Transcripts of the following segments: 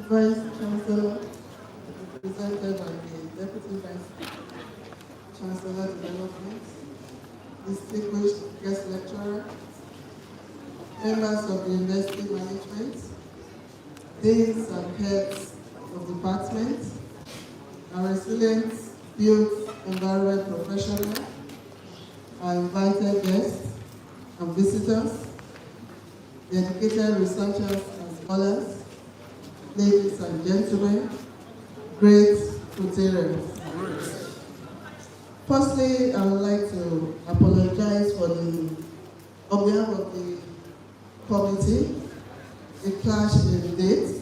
Vice Chancellor, represented by the Deputy Vice Chancellor Development, distinguished guest lecturer, members of the University Management, deans and heads of departments, our resilient built environment professionals, our invited guests and visitors, the educated researchers and scholars, ladies and gentlemen, great Futarians. Firstly, I would like to apologize on behalf of the committee, a clash in dates.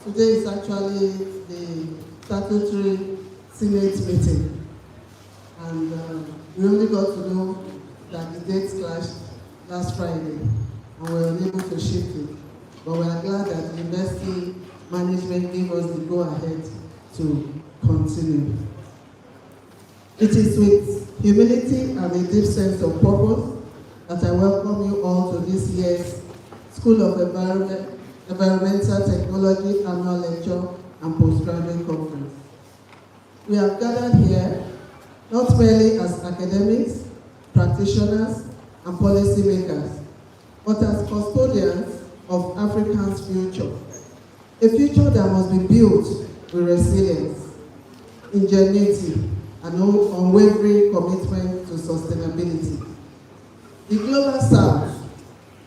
Today is actually the statutory Senate meeting, and we only got to know that the dates clashed last Friday, and we were unable to shift it. But we are glad that the university management gave us the go-ahead to continue. It is with humility and a deep sense of purpose that I welcome you all to this year's School of Environmental Technology Annual Lecture and Postgraduate Conference. We have gathered here not merely as academics, practitioners, and policymakers, but as custodians of Africa's future. A future that must be built with resilience, ingenuity, and unwavering commitment to sustainability. The Global South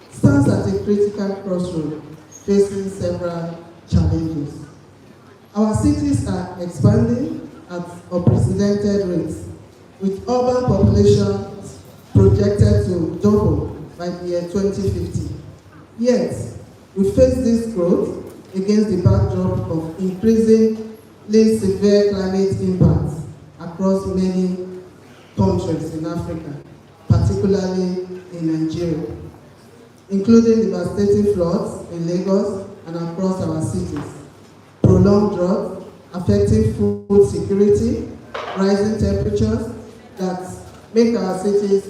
stands at a critical crossroad, facing several challenges. Our cities are expanding at unprecedented rates, with urban populations projected to double by the year 2050. Yet, we face this growth against the backdrop of increasingly severe climate impacts across many countries in Africa, particularly in Nigeria, including devastating floods in Lagos and across our cities, prolonged drought affecting food security, rising temperatures that make our cities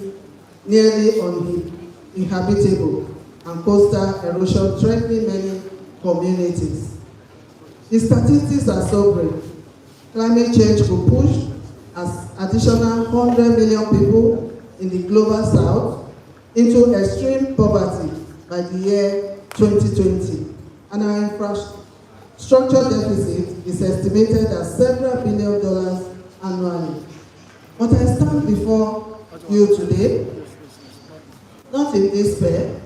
nearly uninhabitable, and coastal erosion threatening many communities. The statistics are sobering. Climate change will push as additional 100 million people in the Global South into extreme poverty by the year 2020, and our infrastructure deficit is estimated at several $billion annually. But I stand before you today, not in despair,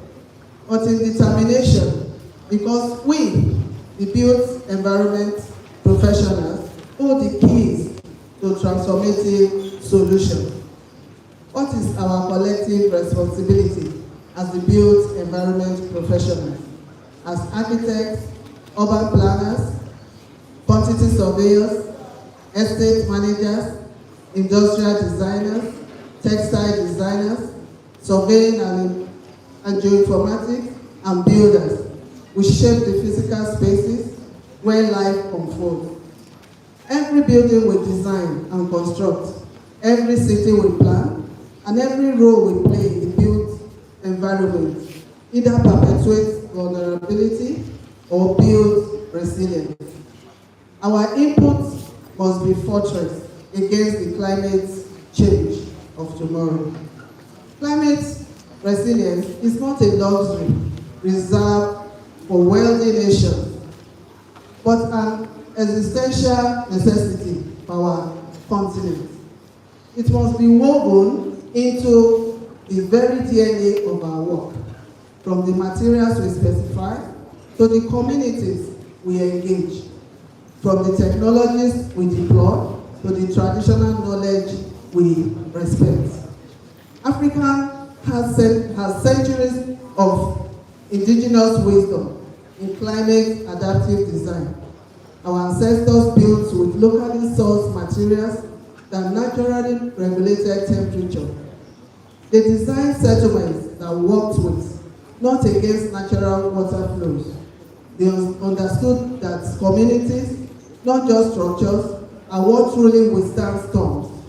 but in determination, because we, the built environment professionals, hold the keys to transformative solutions. What is our collective responsibility as the built environment professionals, as architects, urban planners, quantity surveyors, estate managers, industrial designers, textile designers, surveying and geoinformatics, and builders? We shape the physical spaces where life unfolds. Every building we design and construct, every city we plan, and every role we play in the built environment either perpetuates vulnerability or builds resilience. Our input must be fortress against the climate change of tomorrow. Climate resilience is not a luxury reserved for wealthy nations, but an existential necessity for our continent. It must be woven into the very DNA of our work, from the materials we specify to the communities we engage, from the technologies we deploy to the traditional knowledge we respect. Africa has centuries of indigenous wisdom in climate adaptive design. Our ancestors built with locally sourced materials that naturally regulated temperature. They designed settlements that worked with, not against natural water flows. They understood that communities, not just structures, are what truly withstand storms.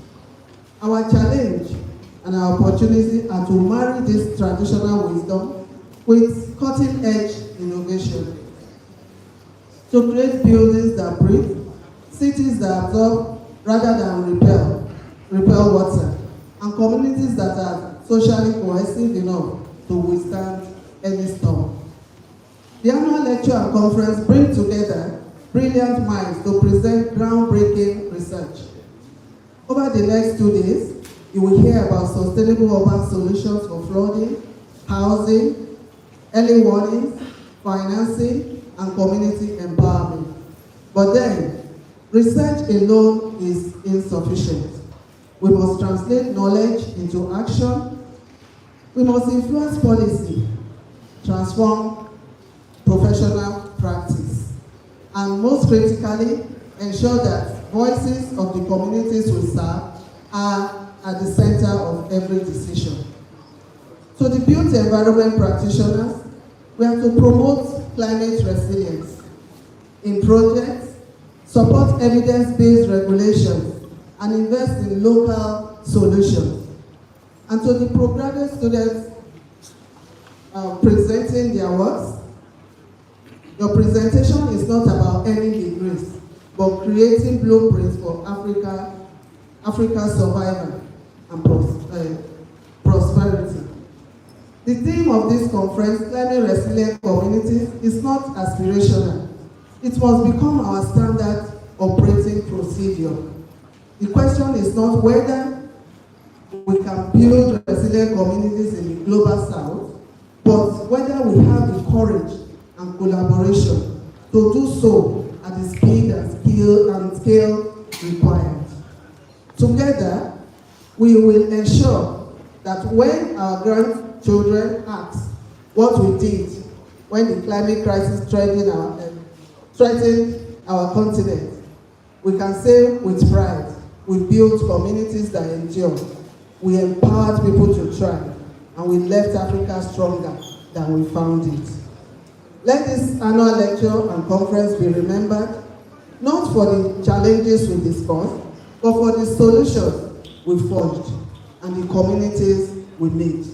Our challenge and our opportunity are to marry this traditional wisdom with cutting-edge innovation. to create buildings that breathe, cities that absorb rather than repel water, and communities that are socially cohesive enough to withstand any storm. The annual lecture and conference bring together brilliant minds to present groundbreaking research. Over the next 2 days, you will hear about sustainable urban solutions for flooding, housing, early warnings, financing, and community empowerment. But then, research alone is insufficient. We must translate knowledge into action. We must influence policy, transform professional practice, and most critically, ensure that voices of the communities we serve are at the center of every decision. So the built environment practitioners, we have to promote climate resilience in projects, support evidence-based regulations, and invest in local solutions. And to the postgraduate students presenting their works, your presentation is not about earning degrees, but creating blueprints for Africa's survival and prosperity. The theme of this conference, Climate Resilient Communities, is not aspirational. It must become our standard operating procedure. The question is not whether we can build resilient communities in the global south, but whether we have the courage and collaboration to do so at the speed and scale required. Together, we will ensure that when our grandchildren ask what we did when the climate crisis threatened our continent, we can say with pride, we built communities that endure, we empowered people to thrive, and we left Africa stronger than we found it. Let this annual lecture and conference be remembered, not for the challenges we discussed, but for the solutions we forged and the communities we made.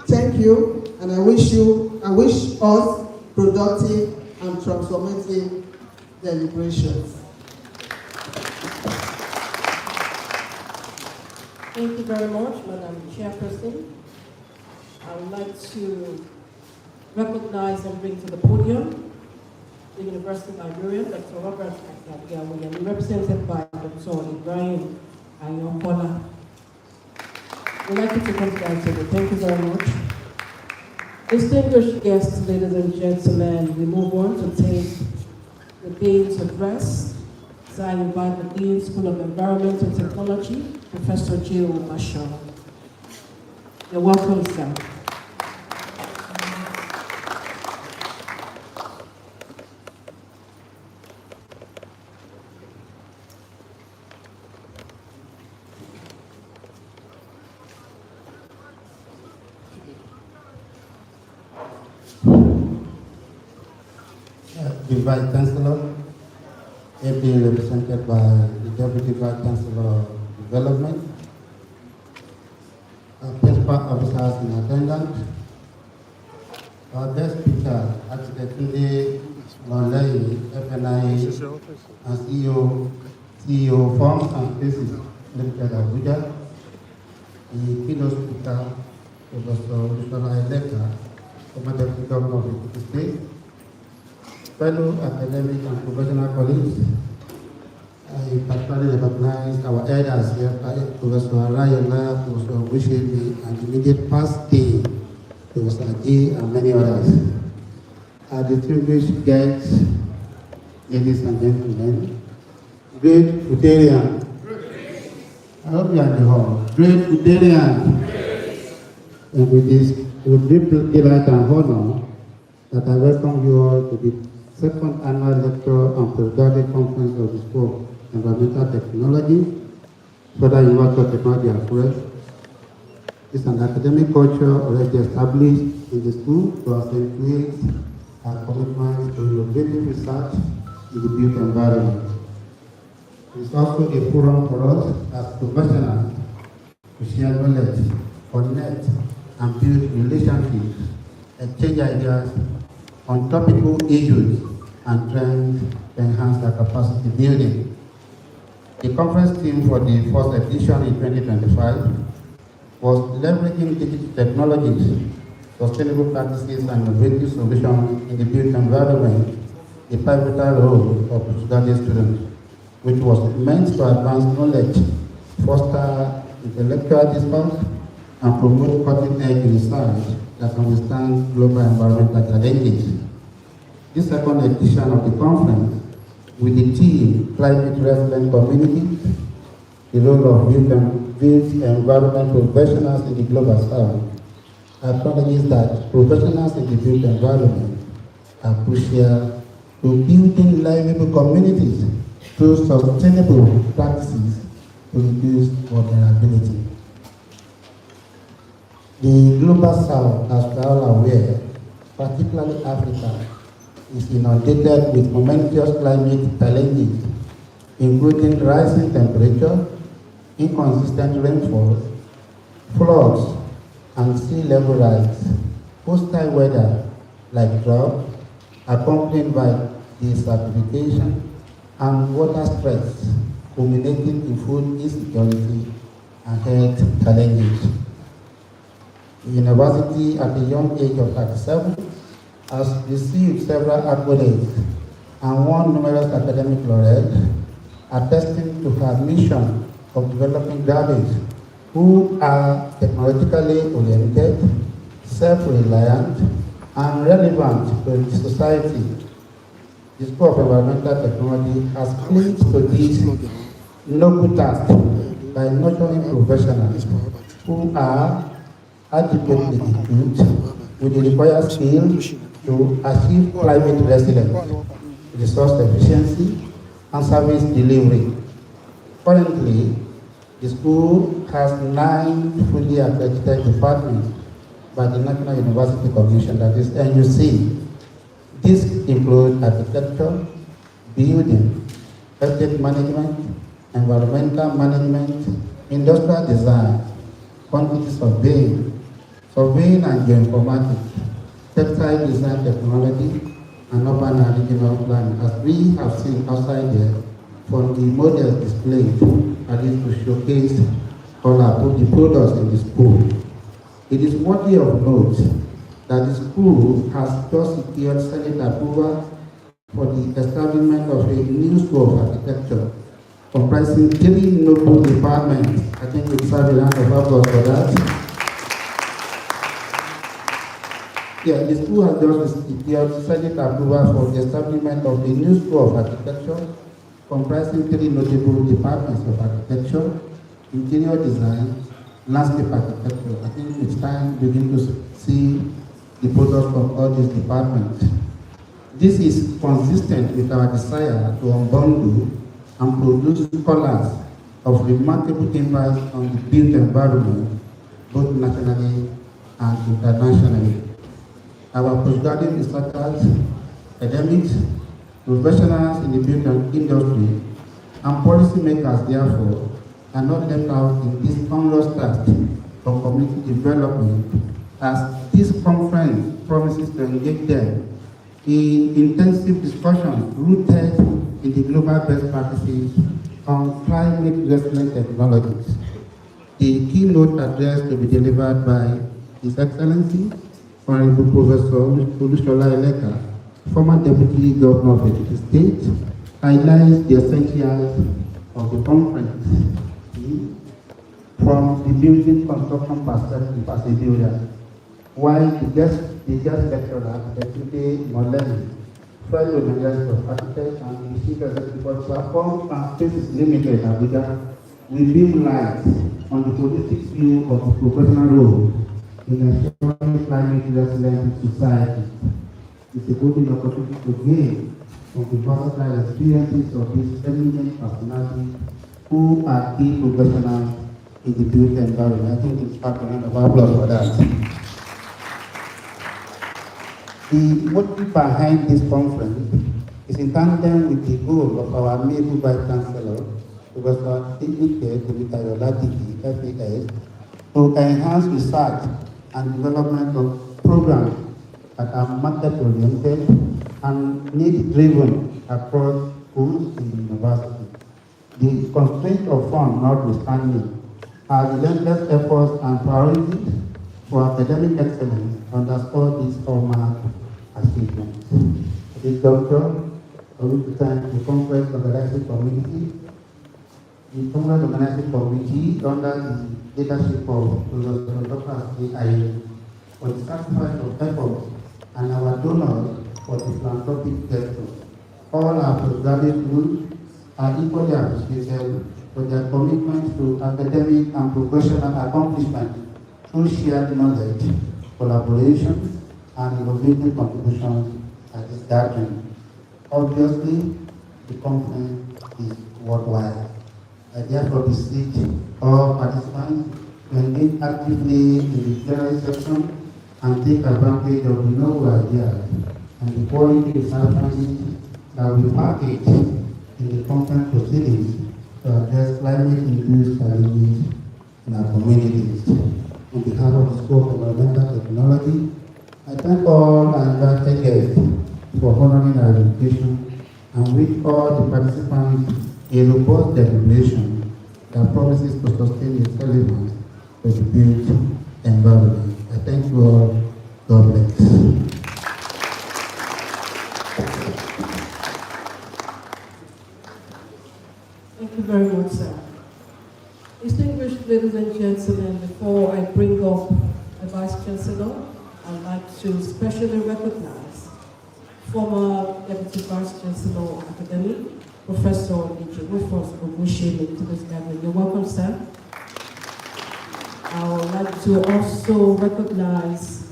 Thank you, and I wish us productive and transformative deliberations. Thank you very much, Madam Chairperson. I would like to recognize and bring to the podium the University Librarian, Dr. Robert Agabiawe, represented by Dr. Ibrahim Ayonkola. We'd like you to come to the table. Thank you very much. Distinguished guests, ladies and gentlemen, we move on to take the Dean's address. So I invite the Dean, School of Environment and Technology, Professor Jill Marshall. You're welcome, sir. The Vice Chancellor, ably represented by the Deputy Vice Chancellor of Development, principal officers in attendance, our guest speaker, Architect Tunde, Imolehin, FNI, and CEO Forms and Places Limited, Abuja, the keynote speaker, Professor Olusola Eleka, former Deputy Governor of Ekiti State, fellow academic and professional colleagues, I particularly recognize our elders here, Professor Arayola, Professor Bushebi, and immediate past day, Professor Aji, and many others. Our distinguished guests, ladies and gentlemen, great Futarian. I hope you are in the hall. Great Futarian. And with this, with deep delight and honor, that I welcome you all to the second annual lecture and postgraduate conference of the School of Environmental Technology, further University Technology AKURE. It's an academic culture already established in the school to accentuate our commitment to innovative research in the built environment. It's also a forum for us as professionals to share knowledge, connect, and build relationships, exchange ideas on topical issues and trained to enhance their capacity building. The conference theme for the first edition in 2025 was leveraging digital technologies, sustainable practices, and innovative solutions in the built environment, the pivotal role of postgraduate students, which was meant to advance knowledge, foster intellectual discourse, and promote cutting-edge research that can withstand global environmental challenges. This second edition of the conference, with the theme Climate Resilient Communities, the role of built environment professionals in the global south, acknowledges that professionals in the built environment are crucial to building livable communities through sustainable practices to reduce vulnerability. The global south, as we are all aware, particularly Africa, is inundated with momentous climate challenges, including rising temperature, inconsistent rainfall, floods, and sea level rise, hostile weather like drought, accompanied by desertification and water stress, culminating in food insecurity and health challenges. The university, at the young age of 37, has received several accolades and won numerous academic laurels, attesting to her mission of developing graduates who are technologically oriented, self-reliant, and relevant to the society. The School of Environmental Technology has clinged to this noble task by nurturing professionals who are adequately equipped with the required skills to achieve climate resilience, resource efficiency, and service delivery. Currently, the school has 9 fully accredited departments by the National University Commission, that is NUC. These include architecture, building, estate management, environmental management, industrial design, quantity surveying and geoinformatics, textile design technology, and urban and regional planning, as we have seen outside there from the models displayed, at least to showcase all the products in the school. It is worthy of note that the school has just secured Senate approval for the establishment of a new school of architecture comprising 3 noble departments. I think we deserve a round of applause for that. Yeah, the school has just secured Senate approval for the establishment of a new school of architecture comprising 3 notable departments of architecture, interior design, landscape architecture. I think it's time to begin to see the products from all these departments. This is consistent with our desire to unbundle and produce scholars of remarkable impact on the built environment, both nationally and internationally. Our postgraduate researchers, academics, professionals in the built industry, and policymakers, therefore, are not left out in this onerous task for community development, as this conference promises to engage them in intensive discussions rooted in the global best practices on climate resilient technologies. The keynote address to be delivered by His Excellency, Honorable Professor Olusola Eleka, former Deputy Governor of Ekiti State, highlights the essentials of the conference from the building construction perspective as a builder, while the guest lecturer, Tunde, Imolehin, fellow University of Architects and the Chief Executive Officer from Spaces Limited, Abuja, will beam light on the holistic view of the professional role in ensuring climate resilient society. It's a golden opportunity to gain from the versatile experiences of these eminent personalities who are key professionals in the built environment. I think it's part of a round of applause for that. The motive behind this conference is in tandem with the goal of our amiable Vice Chancellor, Professor Eleka, FAS, to enhance research and development of programs that are market-oriented and need-driven across schools in the university. The constraint of funds notwithstanding, our relentless efforts and priorities for academic excellence underscore these hallmark achievements. This doctor, I wish to thank the Conference Organizing Committee, the Conference Organizing Committee under the leadership of Olusola for the sacrifice of effort and our donors for the philanthropic gesture. All our postgraduate students are equally appreciated for their commitment to academic and professional accomplishment through shared knowledge, collaboration, and innovative contributions at this gathering. Obviously, the conference is worldwide. I therefore beseech all participants to engage actively in the plenary section and take advantage of the novel ideas and the quality research that we package in the conference proceedings to address climate-induced challenges in our communities. On behalf of the School of Environmental Technology, I thank all our invited guests for honoring our invitation and wish all the participants a robust declaration that promises to sustain its relevance to the built environment. I thank you all. God bless. Thank you very much, sir. Distinguished ladies and gentlemen, before I bring up the Vice Chancellor, I'd like to specially recognize former Deputy Vice Chancellor Academic, Professor Olusola to this gathering. You're welcome, sir. I would like to also recognize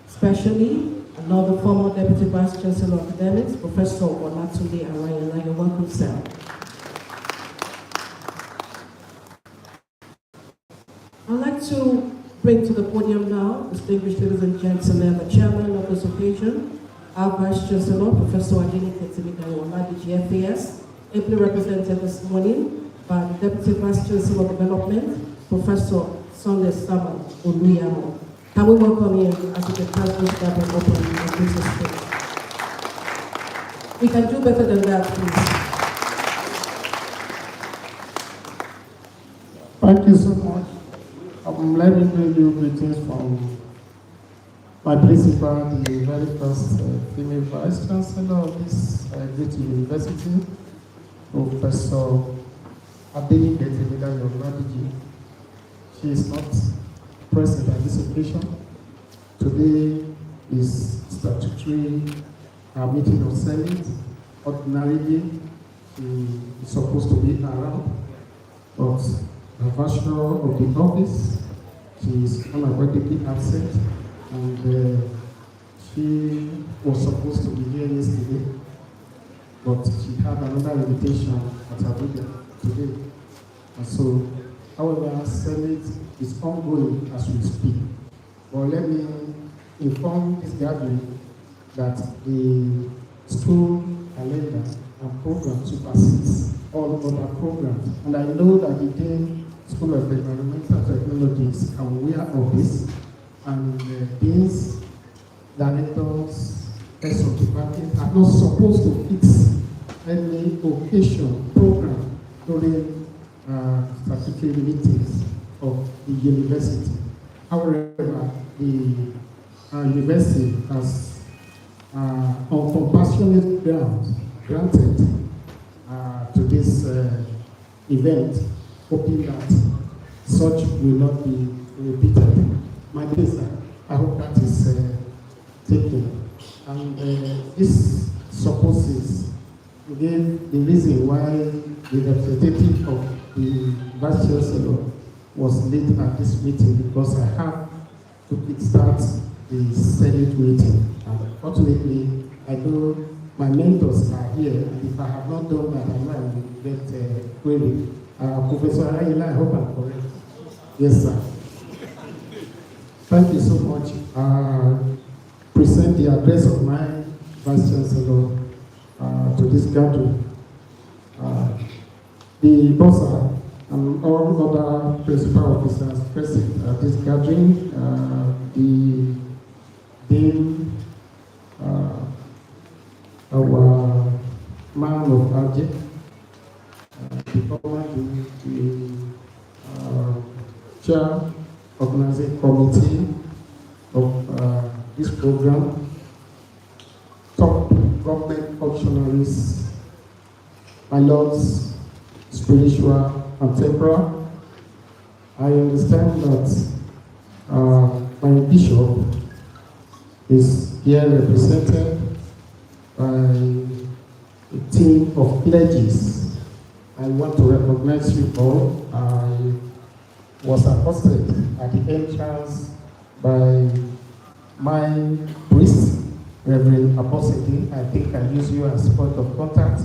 specially another former Deputy Vice Chancellor of Academics, Professor Tunde. You're welcome, sir. I'd like to bring to the podium now, distinguished ladies and gentlemen, the chairman of this occasion, our Vice Chancellor, Professor Eleka, GFAS, ably represented this morning by the Deputy Vice Chancellor of Development, Professor Sunday Sama Oluyamo. Can we welcome him as the President gathering open and gives us speech? We can do better than that, please. Thank you so much. Let me bring you greetings from my principal, the very first female Vice Chancellor of this great university, Professor Eleka. She is not present at this occasion. Today is statutory meeting of Senate. Ordinarily, she is supposed to be around, but the virtue of the office, she is unavoidably absent, and she was supposed to be here yesterday, but she had another invitation at Abuja today. And so, however, Senate is ongoing as we speak. But let me inform this gathering that the school calendar and program supersedes all other programs. And I know that the Dean School of Environmental Technologies are aware of this, and deans, directors, heads of department are not supposed to fix any occasion program during statutory meetings of the university. However, the university has on compassionate grounds granted to this event, hoping that such will not be repeated. My dear sir, I hope that is taken. And this supposes, again, the reason why the representative of the Vice Chancellor was late at this meeting, because I have to kickstart the Senate meeting. And fortunately, I know my mentors are here, and if I have not done that, I might get queried. Professor Ayila, I hope I'm correct. Yes, sir. Thank you so much. Present the address of my Vice Chancellor to this gathering. The bossa and all other principal officers present at this gathering, the Dean, chairman of AKURE, the chair organizing committee of this program, top government functionaries, my lords, spiritual and temporal. I understand that my bishop is here represented by a team of clergies. I want to recognize you all. I was accosted at the entrance by my priest, Reverend Apostle. I think I use you as point of contact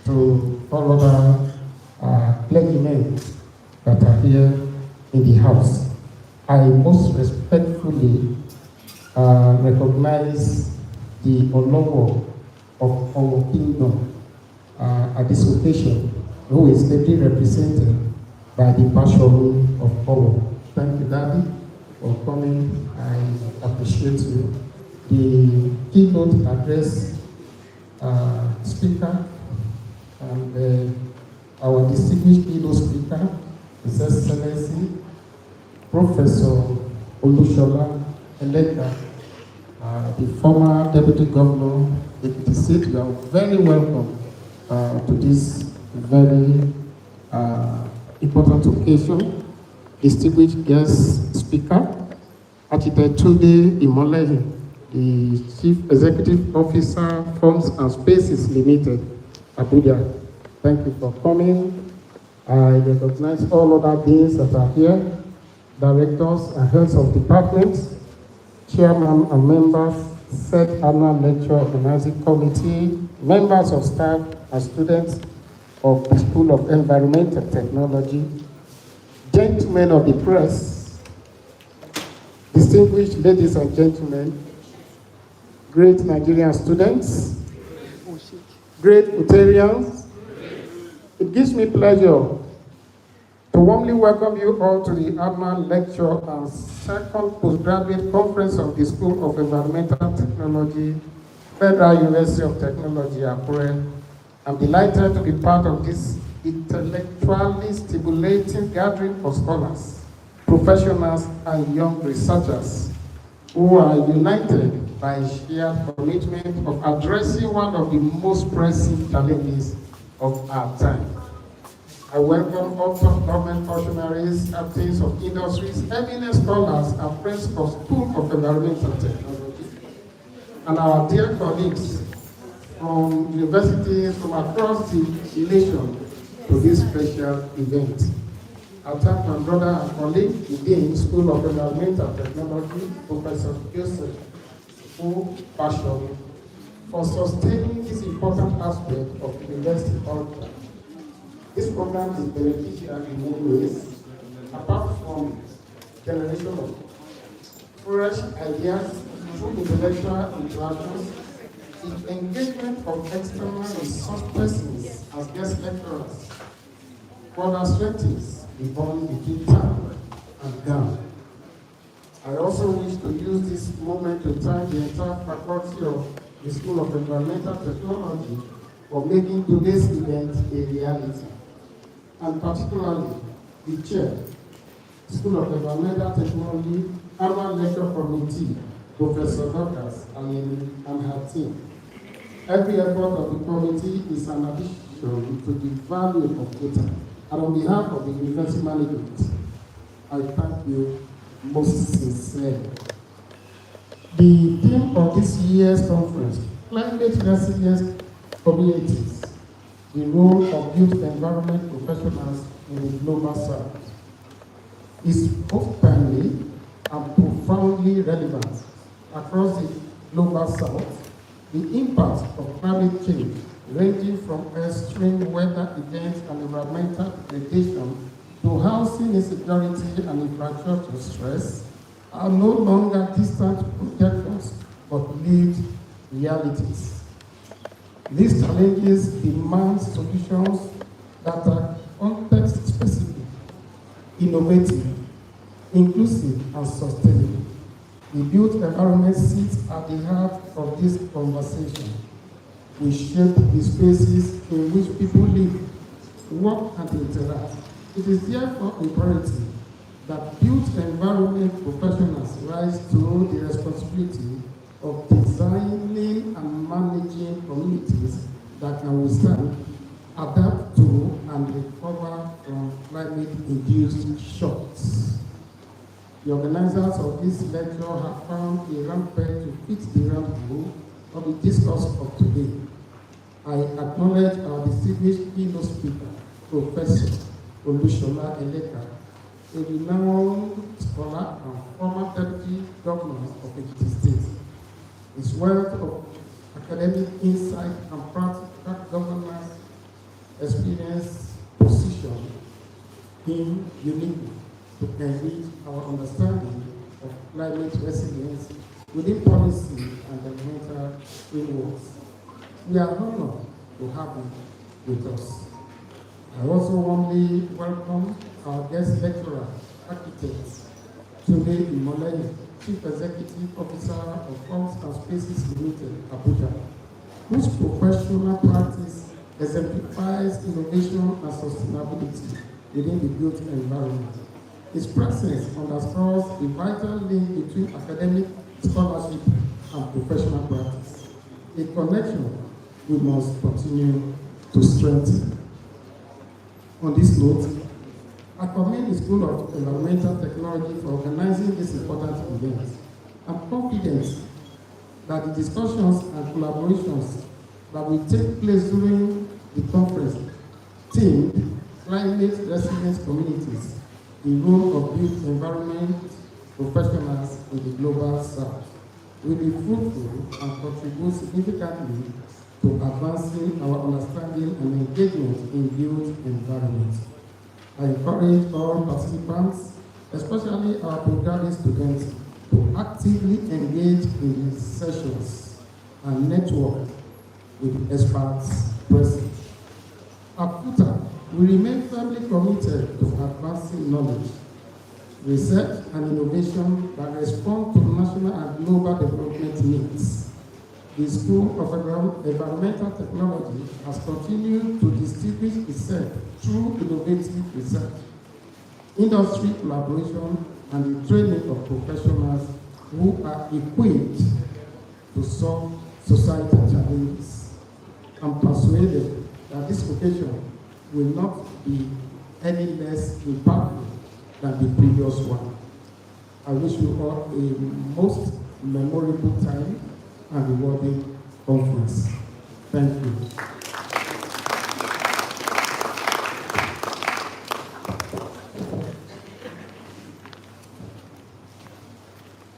to all other clergymen that are here in the house. I most respectfully recognize the Olowo of our kingdom at this occasion, who is ably represented by the Bashorun of Owo. Thank you, Daddy, for coming. I appreciate you. The keynote address speaker and our distinguished keynote speaker, His Excellency, Professor Olusola, Eleka, the former Deputy Governor, Ekiti State. You are very welcome to this very important occasion. Distinguished guest speaker, Architect Tunde Imolehin, the Chief Executive Officer, Forms and Spaces Limited, Abuja. Thank you for coming. I recognize all other beings that are here, directors and heads of departments, chairman and members, said annual lecture organizing committee, members of staff and students of the School of Environmental Technology, gentlemen of the press, distinguished ladies and gentlemen, great Nigerian students, great Utarians. It gives me pleasure to warmly welcome you all to the annual lecture and second postgraduate conference of the School of Environmental Technology, Federal University of Technology, AKURE. I'm delighted to be part of this intellectually stimulating gathering of scholars, professionals, and young researchers who are united by a shared commitment of addressing one of the most pressing challenges of our time. I welcome all top government functionaries, captains of industries, eminent scholars, and principals of the School of Environmental Technology, and our dear colleagues from universities from across the nation to this special event. I thank my brother and colleague, the Dean, School of Environmental Technology, Professor Joseph Bashorun, for sustaining this important aspect of university culture. This program is beneficial in many ways, apart from generation of fresh ideas through intellectual interactions, the engagement of external resource persons as guest lecturers further strengthens the bond between town and gown. I also wish to use this moment to thank the entire faculty of the School of Environmental Technology for making today's event a reality, and particularly the chair, School of Environmental Technology Annual Lecture Committee, Professor Douglas and her team. Every effort of the committee is an addition to the value of FUTA. And on behalf of the university management, I thank you most sincerely. The theme of this year's conference, Climate Resilience Communities, the role of youth environment professionals in the global south, is both timely and profoundly relevant across the global south. The impact of climate change, ranging from extreme weather events and environmental degradation to housing insecurity and infrastructure stress, are no longer distant projections but lived realities. These challenges demand solutions that are context-specific, innovative, inclusive, and sustainable. The built environment sits at the heart of this conversation. will shape the spaces in which people live, work, and interact. It is therefore imperative that built environment professionals rise to the responsibility of designing and managing communities that can withstand, adapt to, and recover from climate-induced shocks. The organizers of this lecture have found a rampart to fit the ramble of the discourse of today. I acknowledge our distinguished keynote speaker, Professor Olusola Eleka, a renowned scholar and former deputy governor of Ekiti State. His wealth of academic insight and practical governance experience position him uniquely to enrich our understanding of climate resilience within policy and environmental frameworks. We are honored to have him with us. I also warmly welcome our guest lecturer, architect, Tunde Imolehin, Chief Executive Officer of Forms and Spaces Limited, Abuja, whose professional practice exemplifies innovation and sustainability within the built environment. His presence underscores the vital link between academic scholarship and professional practice, a connection we must continue to strengthen. On this note, I commend the School of Environmental Technology for organizing this important event. I'm confident that the discussions and collaborations that will take place during the conference themed Climate Resilient Communities, the role of built environment professionals in the global south, will be fruitful and contribute significantly to advancing our understanding and engagement in built environment. I encourage all participants, especially our postgraduate students, to actively engage in these sessions and network with experts present. At FUTA, we remain firmly committed to advancing knowledge, research, and innovation that respond to national and global development needs. The School of Environmental Technology has continued to distinguish itself through innovative research, industry collaboration, and the training of professionals who are equipped to solve societal challenges. I'm persuaded that this occasion will not be any less impactful than the previous one. I wish you all a most memorable time and rewarding conference. Thank you.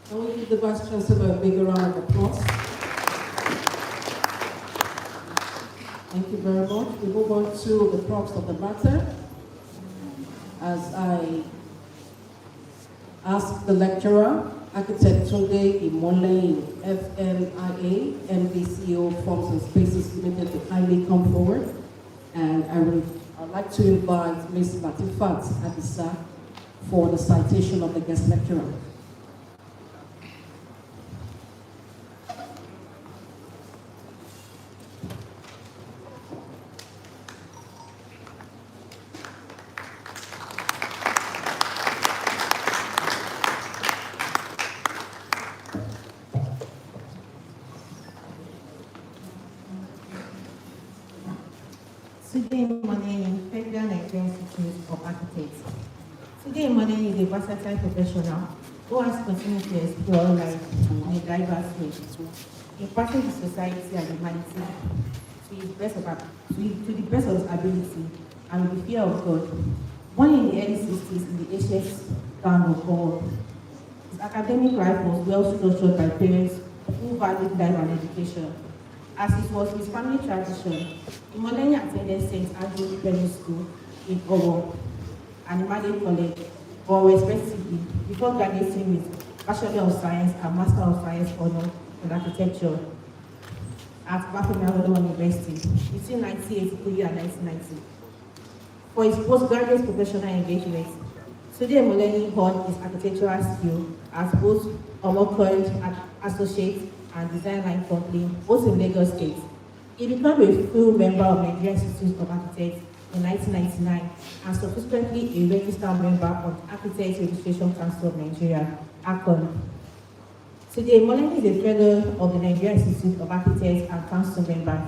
Can we give the Vice Chancellor a big round of applause? Thank you very much. We move on to the props of the matter. As I ask the lecturer, Architect Tunde Imolehin, FMIA, MDCO, Forms and Spaces Limited, to kindly come forward. And I'd like to invite Ms. Latifat Adisa for the citation of the guest lecturer. Today, Imolehin, Federal Nigerian Institute of Architects. Today, Imolehin is a versatile professional who has continued to explore life in a diverse way, imparting to society and humanity to the best of his ability and with the fear of God. Born in the early 60s in the ancient town of Gaul, his academic life was well structured by parents who valued life and education. As it was his family tradition, Imolehin attended St. Andrew's Primary School in Owo and Imade College, or respectively, before graduating with Bachelor of Science and Master of Science honor in Architecture at Bafemian University between 1983 and 1990. For his postgraduate professional engagement, today Imolehin honed his architectural skill as both Omokoi Associate and Design Line Company, both in Lagos State, He became a full member of the Nigerian Institute of Architects in 1999 and subsequently a registered member of the Architects Registration Council of Nigeria, AKURE. Today, Imolehin is a fellow of the Nigerian Institute of Architects and council member,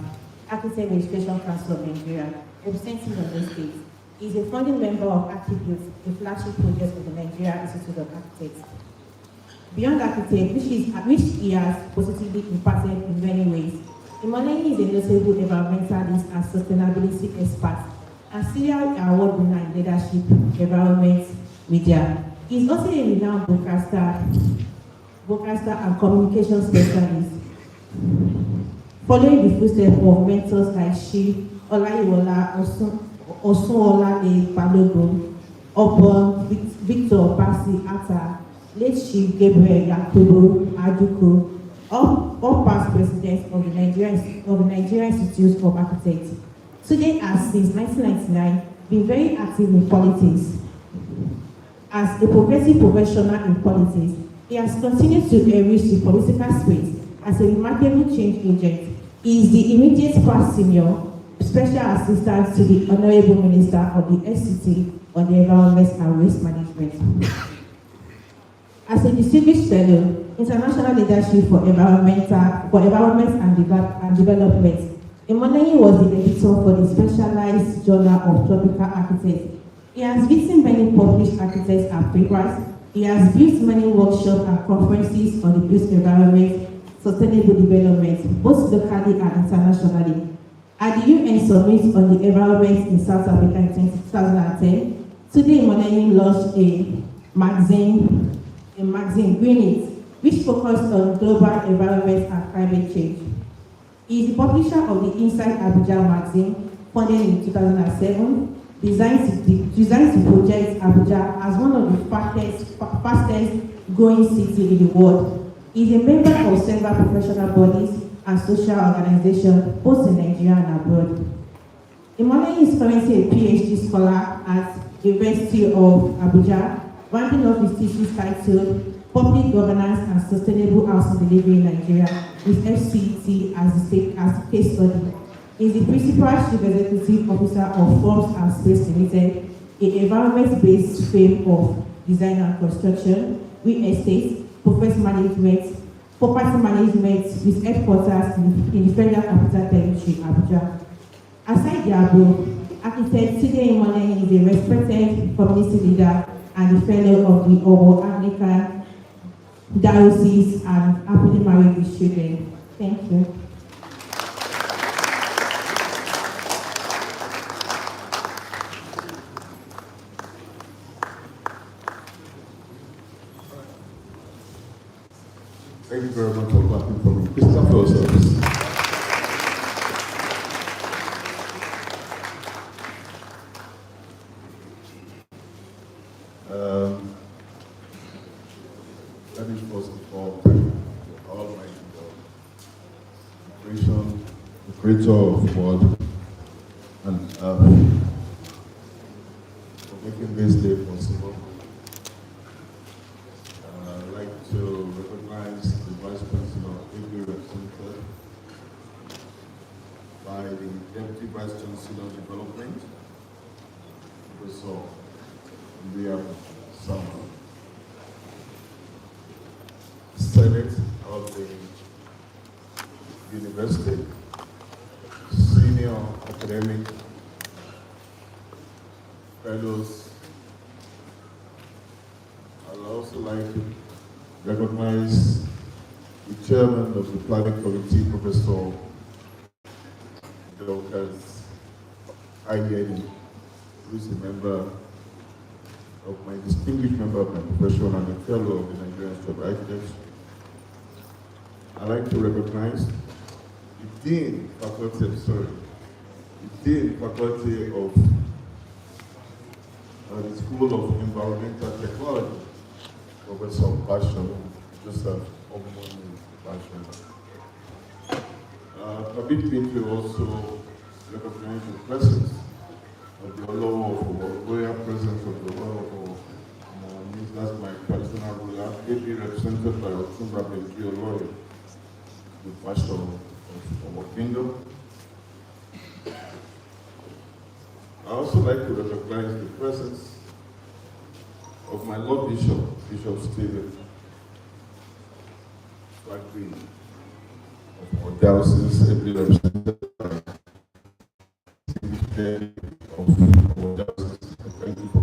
Architect Registration Council of Nigeria, representing the State. He is a founding member of AKURE, a flagship project of the Nigerian Institute of Architects. Beyond architect, which he has positively impacted in many ways, Imolehin is a notable environmentalist and sustainability expert and serial award winner in leadership, environment, media. He is also a renowned broadcaster and communication specialist. Following the footsteps of mentors like Olusola, Olusola Balogun, Obon, Victor Basi Atta, late Chief Gabriel Yakubu Aduko, all past presidents of the Nigerian Institute of Architects. Tunde has since 1999 been very active in politics. As a progressive professional in politics, he has continued to enrich the political space as a remarkable change agent. He is the immediate past senior special assistant to the Honorable Minister of the FCT on the Environment and Waste Management. As a distinguished fellow, international leadership for environment and development, Imolehin was the editor for the specialized journal of tropical architects. He has written many published architects and papers. He has built many workshops and conferences on the built environment, sustainable development, both locally and internationally. At the UN Summit on the Environment in South Africa in 2010, Tunde Imolehin launched a magazine, Green It, which focused on global environment and climate change. He is the publisher of the Inside Abuja magazine, founded in 2007, designed to project Abuja as one of the fastest growing cities in the world. He is a member of several professional bodies and social organizations, both in Nigeria and abroad. Imolehin is currently a PhD scholar at the University of Abuja, rounding off his thesis titled Public Governance and Sustainable Housing Delivery in Nigeria, with FCT as the case study. He is the Principal Chief Executive Officer of Forms and Space Limited, an environment-based firm of design and construction, real estate, property management with headquarters in the Federal Capital Territory, Abuja. Aside the above, architect Tunde Imolehin is a respected community leader and a fellow of the Obo Anglican Diocese and happily married with children. Thank you. Thank you very much for clapping for me. Please clap for yourselves. Let me first of all thank the Almighty God, the creator of God and earth, for making this day possible. I'd like to recognize the Vice President ably represented by the Deputy Vice Chancellor of Development, Professor Olusola, Senate of the University, senior academic fellows. I'd also like to recognize the chairman of the planning committee, Professor Eleka's IDID, who is a member of my distinguished member of my profession and a fellow of the Nigerian Institute of Architects. I'd like to recognize the Dean Faculty of the School of Environmental Technology, Professor Passion, Joseph Omoni Passion. Permit me to also recognize the presence of the royal presence of the Olowo, that's my traditional ruler, ably represented by Otumba Benji Oloye, the pastor of our kingdom. I also like to recognize the presence of my Lord Bishop, Bishop Stephen Green of our diocese, ably represented by the of our diocese. Thank you for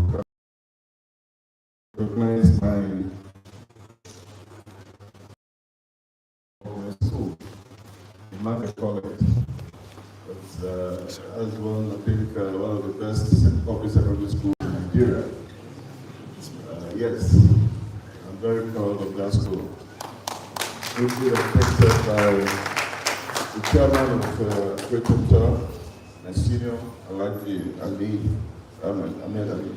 recognizing my school, Immaculate College. It's as one, I think, one of the best public secondary schools in Nigeria. Yes, I'm very proud of that school. Deeply respected by the chairman of FUTA, my senior, Alhaji Ali, Ahmed Ali,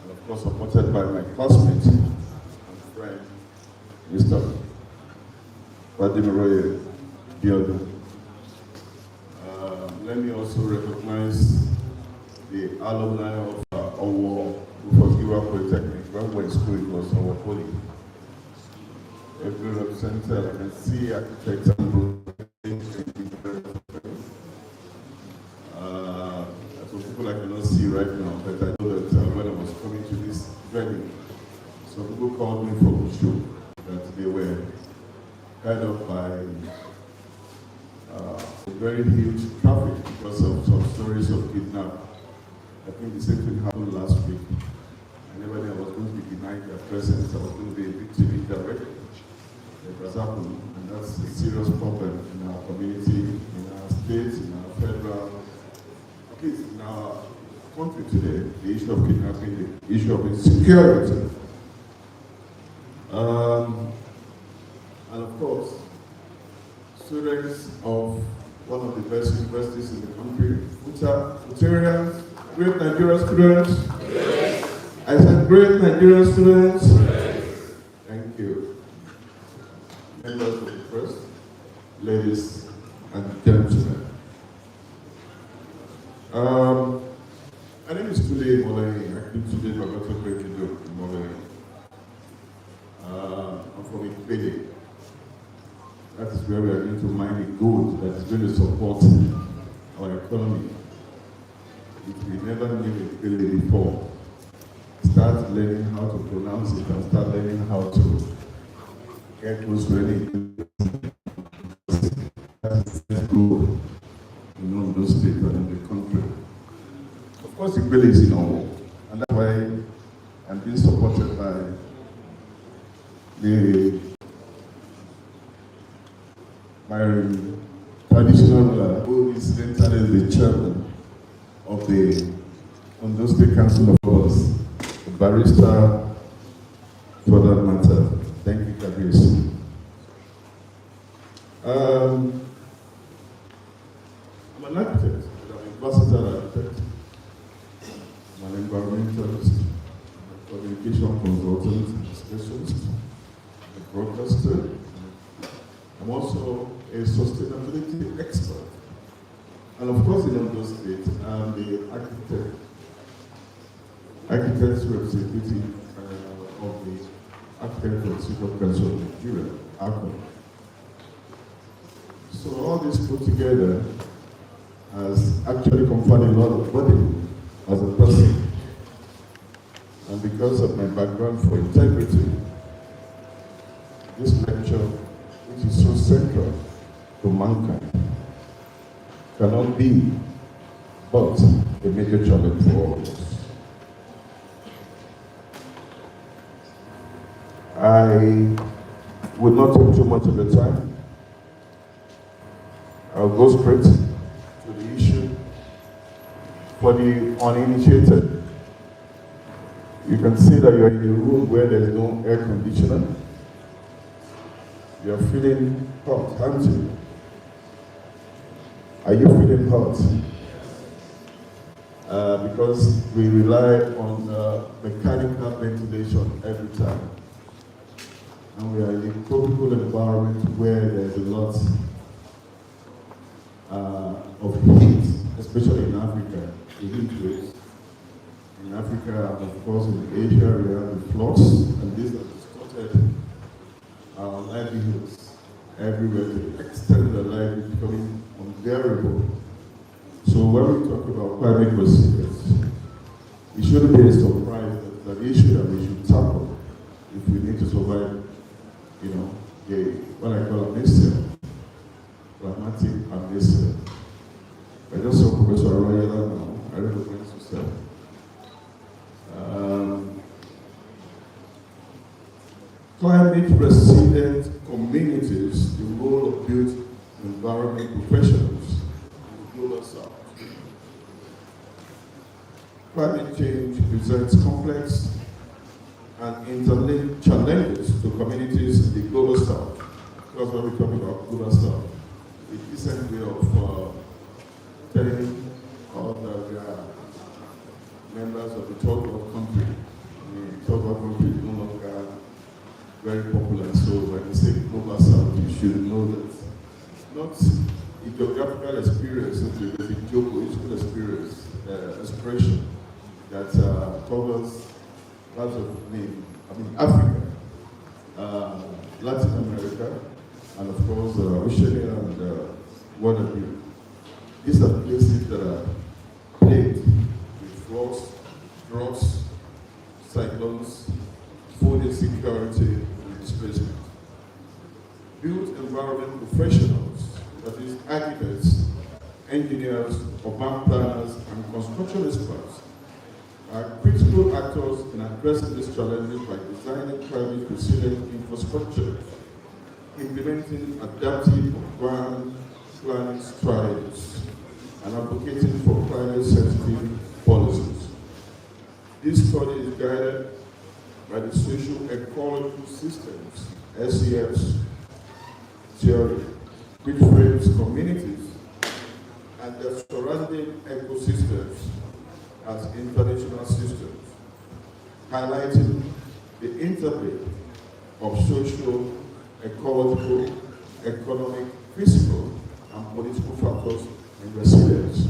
and of course supported by my classmate and friend, Mr. Vladimir Biodun. Let me also recognize the alumni of Owo, who was Giwa Polytechnic. When we were in school, it was our poly. Every representative, I can see architects and some people I cannot see right now, but I know that when I was coming to this venue, some people called me for the show, that they were kind of by very huge traffic because of some stories of kidnap. I think the same thing happened last week. I never knew I was going to be denied their presence. I was going to be a victim indirectly. It has happened, and that's a serious problem in our community, in our state, in our federal, at least in our country today. The issue of kidnapping, the issue of insecurity. And of course, students of one of the best universities in the country, FUTA, Futurians, great Nigerian students. Yes. I said great Nigerian students. Yes. Thank you. Members of the press, ladies and gentlemen. My name is Tunde Imolehin. I came today by Dr. Imolehin. I'm from Ekiti. That is where we are going to mine the gold that is going to support our economy. If we never knew it before, start learning how to pronounce it and start learning how to get those ready. Gold in all those states and in the country. Of course, the bill is in all, and that's why I'm being supported by my traditional who is incidentally the chairman of the Ondo State Council of Laws, the barrister for that matter. Thank you, Kabir. I'm an architect, I'm a versatile architect. I'm an environmentalist, a communication consultant, a specialist, a broadcaster. I'm also a sustainability expert. And of course, in Ondo State, I'm the architect's representative of the Architectural Institute of Council of Nigeria, AKURE. So all this put together has actually conferred a lot of burden as a person. And because of my background for integrity, this lecture, which is so central to mankind, cannot be but a major challenge for all of us. I will not take too much of the time. I'll go straight to the issue. For the uninitiated, you can see that you're in a room where there's no air conditioner. You're feeling hot, aren't you? Are you feeling hot? Because we rely on mechanical ventilation every time. And we are in a tropical environment where there's a lot of heat, especially in Africa, the heat waves. In Africa, and of course in Asia, we have the floods, and these have distorted our livelihoods everywhere to the extent that life is becoming unbearable. So when we talk about climate resilience, it shouldn't be a surprise that the issue that we should tackle if we need to survive, you know, what I call amnesia, climatic amnesia. I just saw Professor Arayala now. I don't know what to say. Climate resilient communities, the role of built environment professionals in the global south. Climate change presents complex and interlinked challenges to communities in the global south. Because when we talk about global south, the decent way of telling all that we are members of the third world country. The third world country is no longer very popular, so when you say global south, you should know that not a geographical experience, it's a geopolitical experience, expression that covers lots of Africa, Latin America, and of course Oceania and what have you. These are places that are plagued with floods, droughts, cyclones, food insecurity, and displacement. Built environment professionals, that is architects, engineers, urban planners, and construction experts, are critical actors in addressing these challenges by designing climate resilient infrastructure, implementing adaptive urban planning strategies, and advocating for climate-sensitive policies. This study is guided by the social ecological systems, SES theory, which frames communities and their surrounding ecosystems as international systems, highlighting the interplay of social, ecological, economic, physical, and political factors in resilience.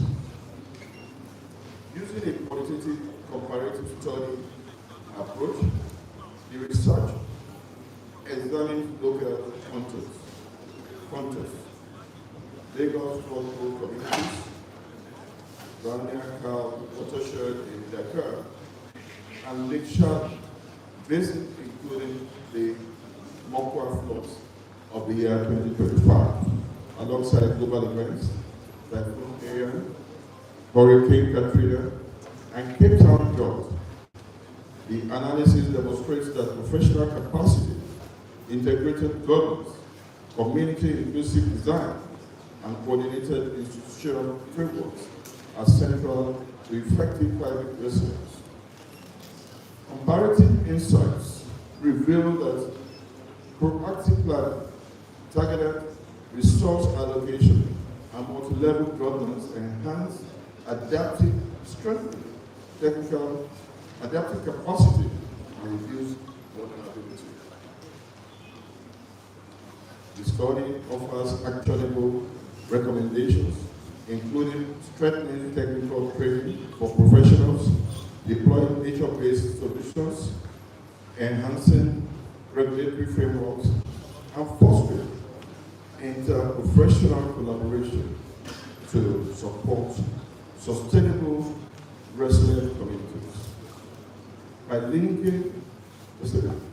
Using a qualitative comparative study approach, the research examines local contexts, Lagos coastal communities, Ghanaian watershed in Dakar, and Lake Chad basin, including the Mokwa floods of the year 2025, alongside global events like Typhoon, Hurricane Katrina, and Cape Town drought. The analysis demonstrates that professional capacity, integrated governance, community-inclusive design, and coordinated institutional frameworks are central to effective climate resilience. Comparative insights reveal that proactive planning, targeted resource allocation, and multi-level governance enhance adaptive strength, technical adaptive capacity, and reduce vulnerability. The study offers actionable recommendations, including strengthening technical training for professionals, deploying nature-based solutions, enhancing regulatory frameworks, and fostering interprofessional collaboration to support sustainable, resilient communities. By linking resilience,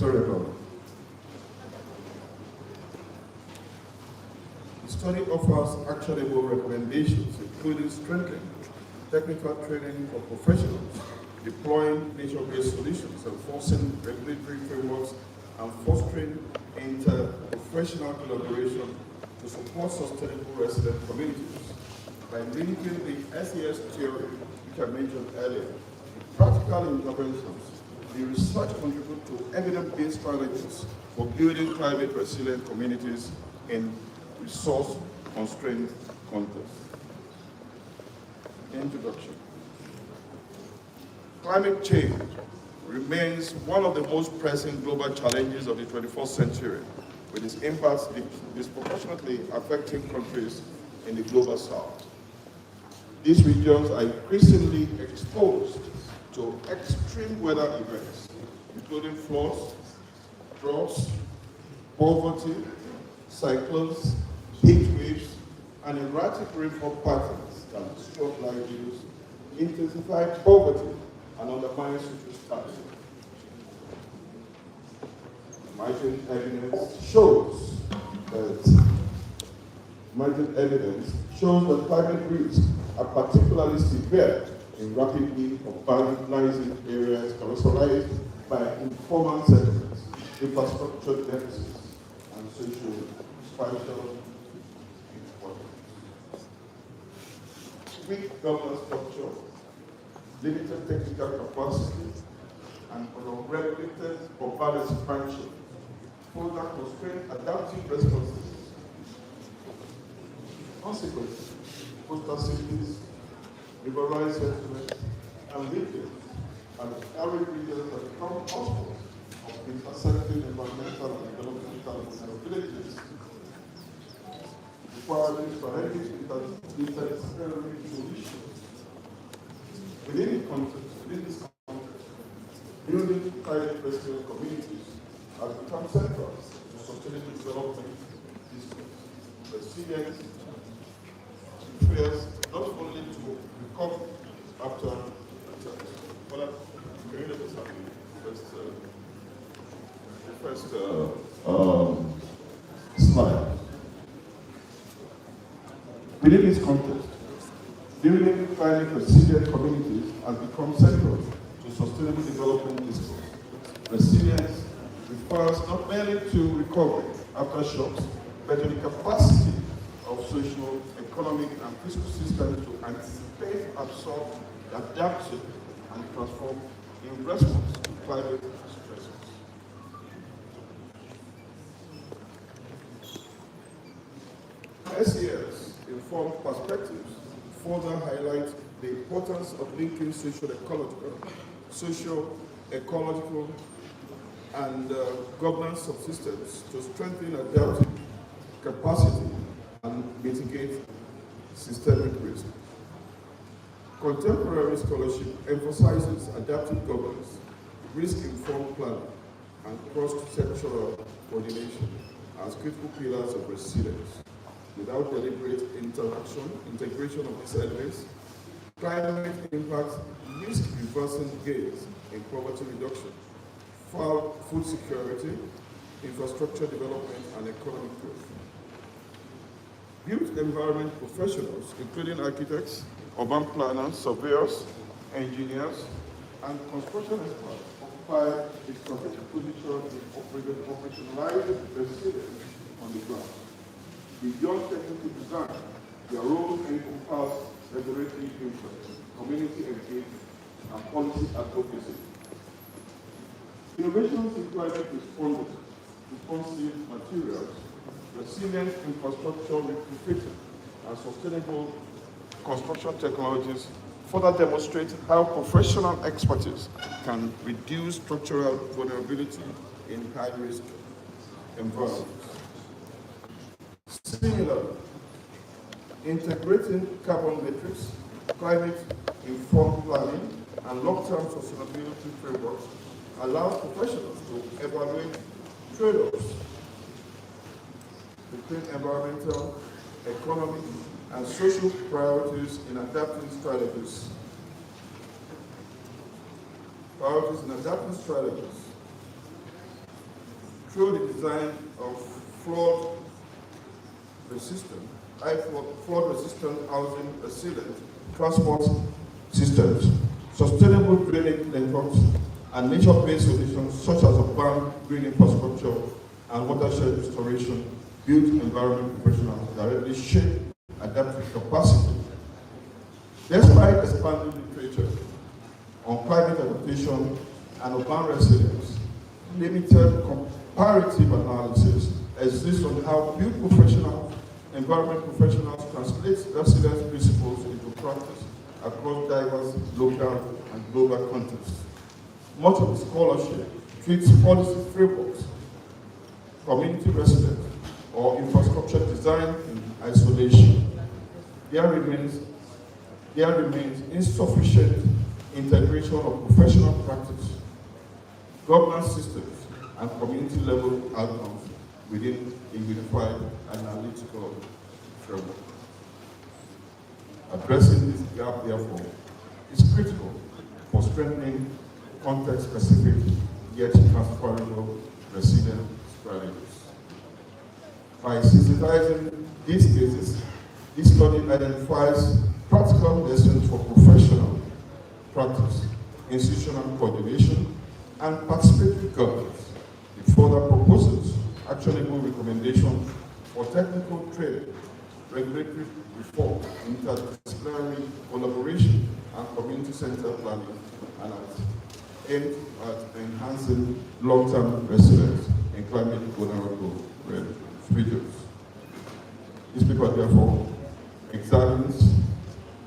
Sorry about that. The study offers actionable recommendations, including strengthening technical training for professionals, deploying nature-based solutions, enforcing regulatory frameworks, and fostering interprofessional collaboration to support sustainable resident communities. By linking the SES theory which I mentioned earlier, practical interventions, the research contributes to evidence-based strategies for building climate resilient communities in resource-constrained contexts. Introduction. Climate change remains one of the most pressing global challenges of the 21st century, with its impacts disproportionately affecting countries in the global south. These regions are increasingly exposed to extreme weather events, including floods, droughts, poverty, cyclones, heat waves, and erratic rainfall patterns that disrupt livelihoods, intensify poverty, and undermine social status. Emerging evidence shows that climate risks are particularly severe in rapidly urbanizing areas characterized by informal settlements, infrastructure deficits, and social spatial inequalities. Weak governance structure, limited technical capacity, and unregulated urban expansion further constrain adaptive responses. Consequently, coastal cities, liberalized settlements, and leakages and arid regions have become hotspots of intersecting environmental and developmental vulnerabilities, requiring strategic interdisciplinary solutions. Within this context, building climate resilient communities has become central to sustainable development discourse. Resilience refers not only to recovery after attacks, but first slide. Within this context, building climate resilient communities has become central to sustainable development discourse. Resilience refers not merely to recovery after shocks, but to the capacity of social, economic, and fiscal systems to anticipate, absorb, adapt to, and transform in response to climate stresses. SES informed perspectives further highlight the importance of linking socio-ecological, and governance subsystems to strengthen adaptive capacity and mitigate systemic risk. Contemporary scholarship emphasizes adaptive governance, risk-informed planning, and cross-sectoral coordination as critical pillars of resilience. Without deliberate integration of these elements, climate impacts risk reversing gains in poverty reduction, food security, infrastructure development, and economic growth. Built environment professionals, including architects, urban planners, surveyors, engineers, and construction experts, occupy a strategic position in operationalizing resilience on the ground. Beyond technical design, their roles encompass regulatory influence, community engagement, and policy advocacy. Innovations in climate responsive materials, resilient infrastructure retrofitting, and sustainable construction technologies further demonstrate how professional expertise can reduce structural vulnerability in high-risk environments. Similarly, integrating carbon metrics, climate-informed planning, and long-term sustainability frameworks allows professionals to evaluate trade-offs between environmental, economic, and social priorities in adapting strategies. Through the design of flood-resistant housing resilient transport systems, sustainable drainage networks, and nature-based solutions such as urban green infrastructure and watershed restoration, built environment professionals directly shape adaptive capacity. Despite expanding the literature on climate adaptation and urban resilience. Limited comparative analysis exists on how field professionals, environment professionals translate resilience principles into practice across diverse local and global contexts. Much of the scholarship treats policy frameworks, community resilience, or infrastructure design in isolation. There remains insufficient integration of professional practice, governance systems, and community-level outcomes within a unified analytical framework. Addressing this gap, therefore, is critical for strengthening context-specific yet transferable resilience strategies. By synthesizing these cases, this study identifies practical lessons for professional practice, institutional coordination, and participatory governance. It further proposes actionable recommendations for technical training, regulatory reform, interdisciplinary collaboration, and community-centered planning, and aimed at enhancing long-term resilience in climate-vulnerable regions. This paper, therefore, examines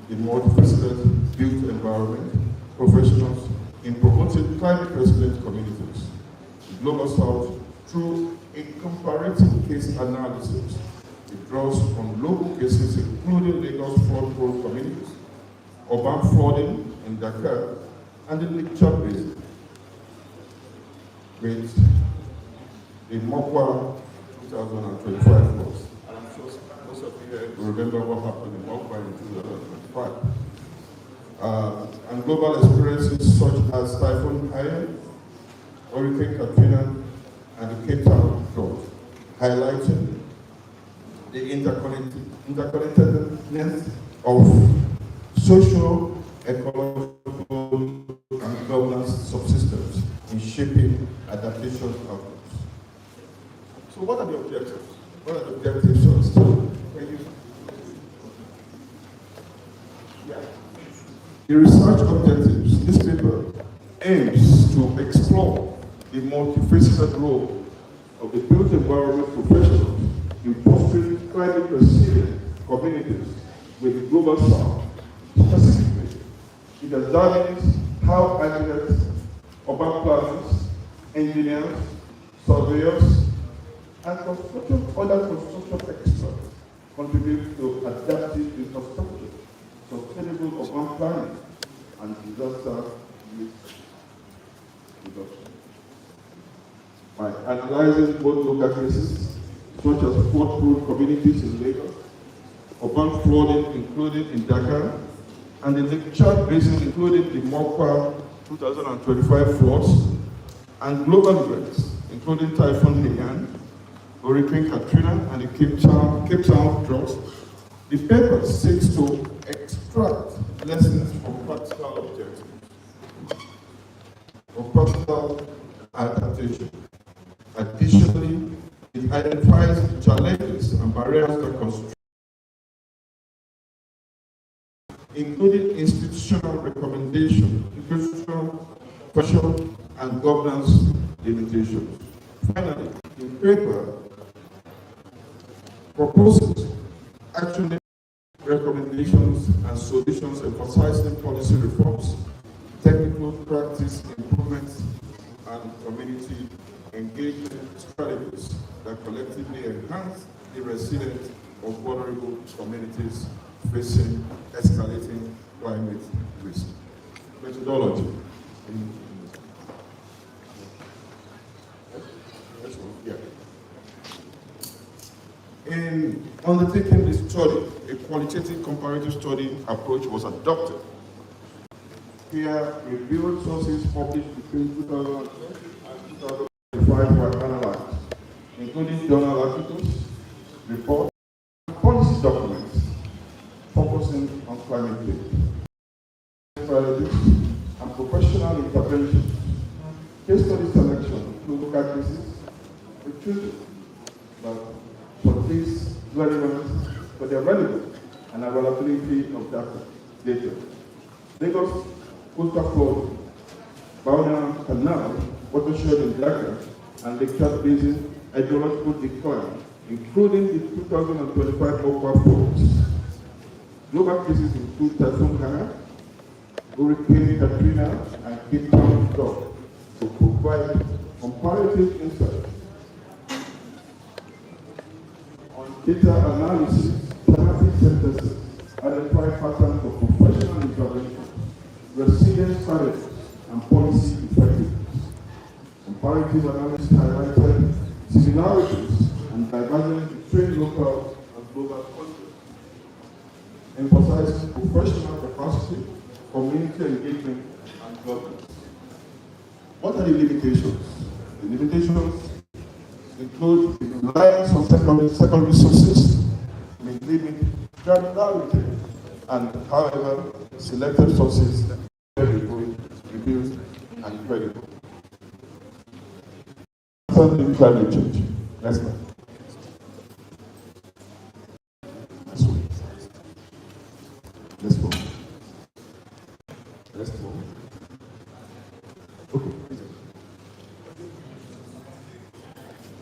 the multifaceted built environment professionals in promoting climate-resilient communities, the Global South, through a comparative case analysis. It draws on local cases including Lagos flood-prone communities, urban flooding in Dakar, and the Lake Chad Basin, with the Mokwa 2025 floods. And I'm sure most of you will remember what happened in Mokwa in 2025. And global experiences such as Typhoon Haiyan, Hurricane Katrina, and the Cape Town flood, highlighting the interconnectedness of social, ecological, and governance subsystems in shaping adaptation outcomes. So what are the objectives? What are the objectives of the study? The research objectives, this paper aims to explore the multifaceted role of the built environment professionals in fostering climate resilient communities with the Global South. Specifically, it examines how architects, urban planners, engineers, surveyors, and other construction experts contribute to adaptive infrastructure, sustainable urban planning, and disaster risk reduction. By analyzing both local cases, such as flood-prone communities in Lagos, urban flooding including in Dakar, and the Lake Chad Basin including the Mokwa 2025 floods, and global events including Typhoon Haiyan, Hurricane Katrina, and the Cape Town drought, the paper seeks to extract lessons from practical objectives, from practical adaptation. Additionally, it identifies challenges and barriers that constrain, including institutional recommendation, institutional pressure, and governance limitations. Finally, the paper proposes action recommendations and solutions emphasizing policy reforms, technical practice improvements, and community engagement strategies that collectively enhance the resilience of vulnerable communities facing escalating climate risk. Methodology. In undertaking this study, a qualitative comparative study approach was adopted. Peer-reviewed sources published between 2020 and 2025 were analyzed, including journal articles, reports, and policy documents focusing on climate change, strategies, and professional interventions. Case study selection through local cases were chosen, but for this relevant, for the relevant and availability of data. Lagos coastal flooding, Bauna Canal, watershed in Dhaka, and the Chad Basin hydrological decline, including the 2025 Okwa floods. Global cases include Typhoon Hana, Hurricane Katrina, and Cape Town flood to provide comparative insight on data analysis, thematic synthesis, identify patterns for professional intervention, resilience strategies, and policy effectiveness. Comparative analysis highlighted similarities and divergences between local and global context, emphasizing professional capacity, community engagement, and governance. What are the limitations? The limitations include the reliance on secondary resources, may limit granularity, and however, selected sources variable, reduced, and credible. Thirdly, climate change. Next slide. Let's go. Let's go. Okay.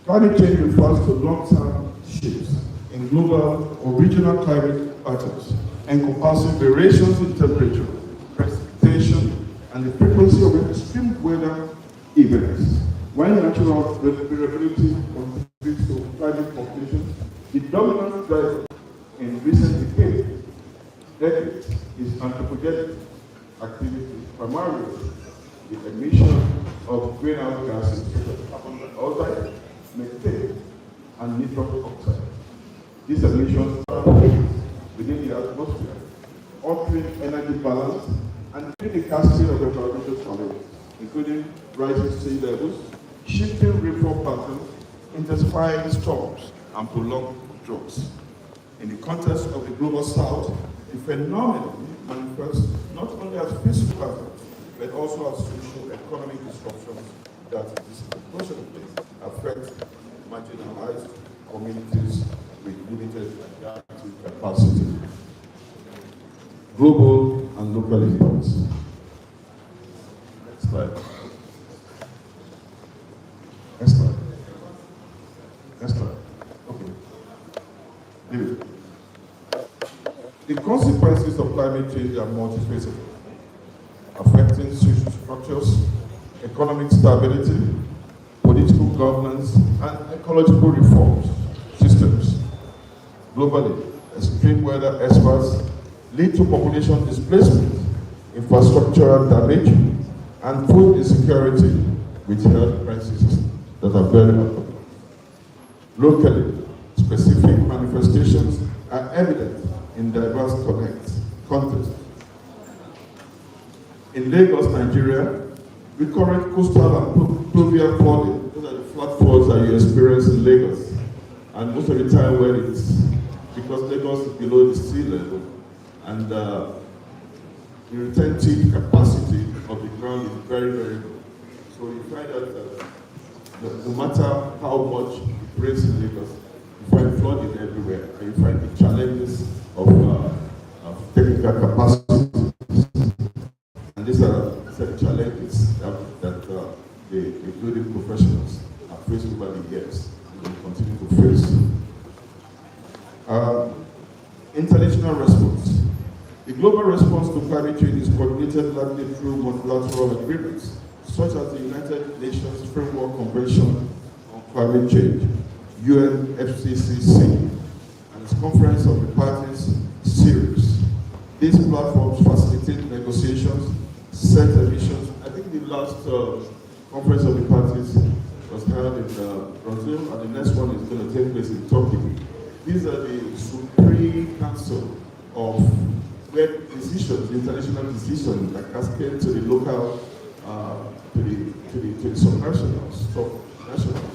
Climate change refers to long-term shifts in global or regional climate patterns, encompassing variations in temperature, precipitation, and the frequency of extreme weather events. When natural variability contributes to climate conditions, the dominant driver in recent decades is anthropogenic activity, primarily the emission of greenhouse gases such as carbon dioxide, methane, and nitrous oxide. These emissions are within the atmosphere, altering energy balance and the cascade of environmental challenges, including rising sea levels, shifting rainfall patterns, intensifying storms, and prolonged droughts. In the context of the global south, the phenomenon manifests not only as physical hazards, but also as social economic disruptions that disproportionately affect marginalized communities with limited adaptive capacity. Global and local impacts. Next slide. Next slide. Next slide. Okay. David. The consequences of climate change are multifaceted, affecting social structures, economic stability, political governance, and ecological reforms systems. Globally, extreme weather experts lead to population displacement, infrastructural damage, and food insecurity with health crises that are very rapid. Locally, specific manifestations are evident in diverse contexts. In Lagos, Nigeria, recurrent coastal and pluvial flooding, those are the flood floods that you experience in Lagos. And most of the time when it's, because Lagos is below the sea level, and the retentive capacity of the ground is very, very low. So you find that no matter how much it rains in Lagos, you find flooding everywhere, and you find the challenges of technical capacity. And these are the challenges that the including professionals have faced over the years and will continue to face. International response. The global response to climate change is coordinated largely through multilateral agreements, such as the United Nations Framework Convention on Climate Change, UNFCCC, and its Conference of the Parties series. These platforms facilitate negotiations, set emissions. I think the last Conference of the Parties was held in Brazil, and the next one is going to take place in Turkey. These are the Supreme Council of where decisions, international decisions that cascade to the local, to the subnationals, subnationals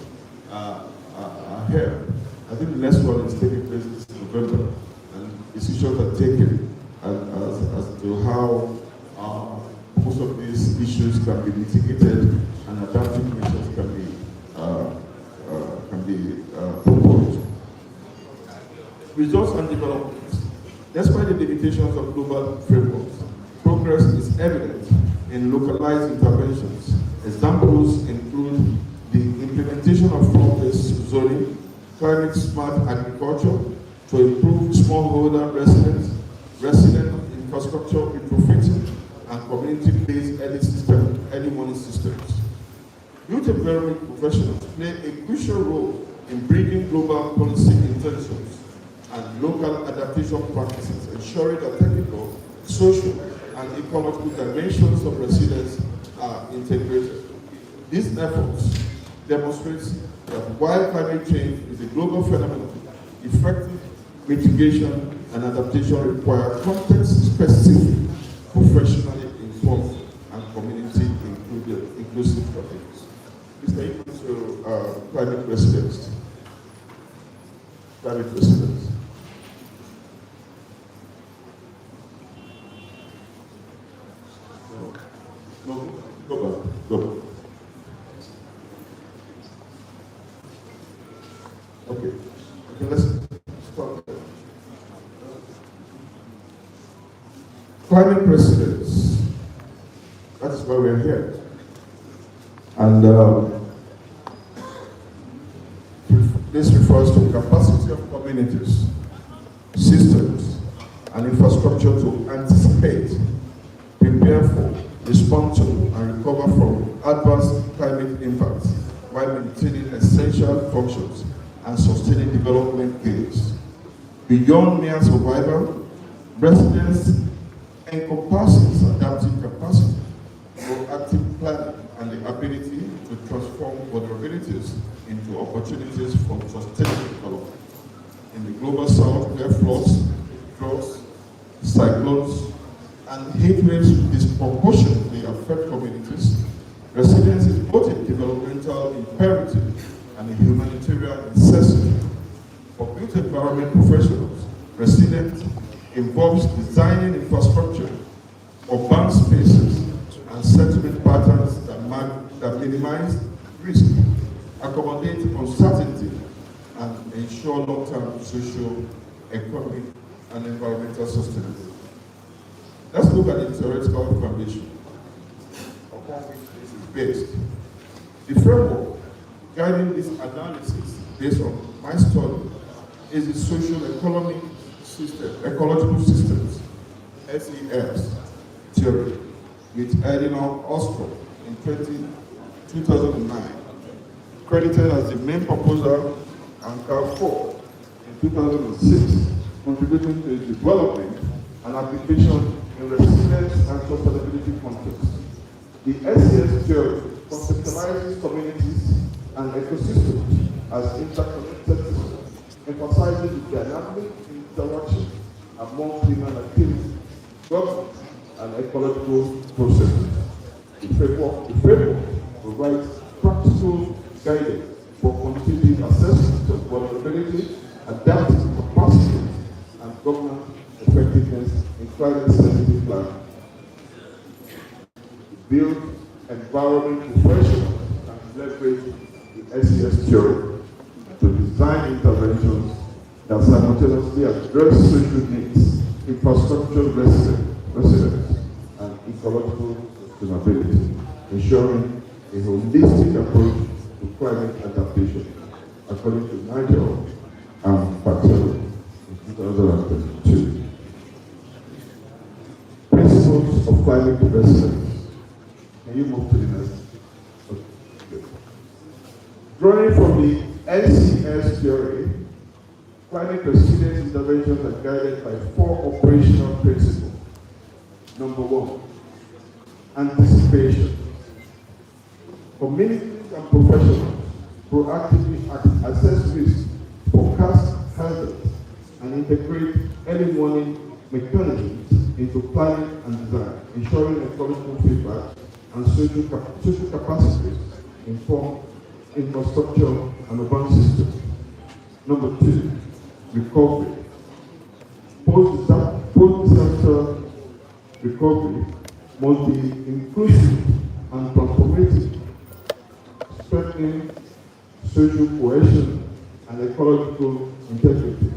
are here. I think the next one is taking place this November, and decisions are taken as to how most of these issues can be mitigated and adaptive measures can be proposed. Results and developments. Despite the limitations of global frameworks, progress is evident in localized interventions. Examples include the implementation of flood-based zoning, climate-smart agriculture to improve smallholder resident infrastructure retrofitting, and community-based early warning systems. Youth environment professionals play a crucial role in bringing global policy intentions and local adaptation practices, ensuring that technical, social, and ecological dimensions of resilience are integrated. These efforts demonstrate that while climate change is a global phenomenon, effective mitigation and adaptation require context-specific, professionally informed, and community-inclusive strategies. Mr. Equal to climate resilience. Climate resilience. No, go back. Go. Okay, let's start there. Climate resilience. That is why we're here. And this refers to capacity of communities, systems, and infrastructure to anticipate, prepare for, respond to, and recover from adverse climate impacts while maintaining essential functions and sustaining development gains. Beyond mere survival, resilience encompasses adaptive capacity, proactive planning, and the ability to transform vulnerabilities into opportunities for sustainable development. In the global south, where floods, droughts, cyclones, and heat waves disproportionately affect communities, resilience is both a developmental imperative and a humanitarian necessity. For built environment professionals, resilience involves designing infrastructure, urban spaces, and settlement patterns that minimize risk, accommodate uncertainty, and ensure long-term social, economic, and environmental sustainability. Let's look at the theoretical foundation upon which this is based. The framework guiding this analysis based on my study is the social economic system, ecological systems, SES theory, with Elinor Ostrom in 2009, credited as the main proposer, and Carl Ford in 2006, contributing to its development and application in resilience and sustainability context. The SES theory conceptualizes communities and ecosystems as interconnected systems, emphasizing the dynamic interaction among human activity, government, and ecological processes. The framework provides practical guidance for quantitative assessment of vulnerability, adaptive capacity, and government effectiveness in climate-sensitive planning. Build environment professionals and leverage the SES theory to design interventions that simultaneously address social needs, infrastructure resilience, and ecological sustainability, ensuring a holistic approach to climate adaptation, according to Nigel and Patel in 2022. Principles of climate resilience. Can you move to the next? Okay. Drawing from the NCS theory, climate resilience interventions are guided by 4 operational principles. Number 1, anticipation. Communities and professionals proactively assess risk, forecast hazards, and integrate early warning mechanisms into planning and design, ensuring ecological feedback and social capacities inform infrastructure and urban systems. Number 2, recovery. Post-disaster recovery must be inclusive and transformative, strengthening social cohesion and ecological integrity.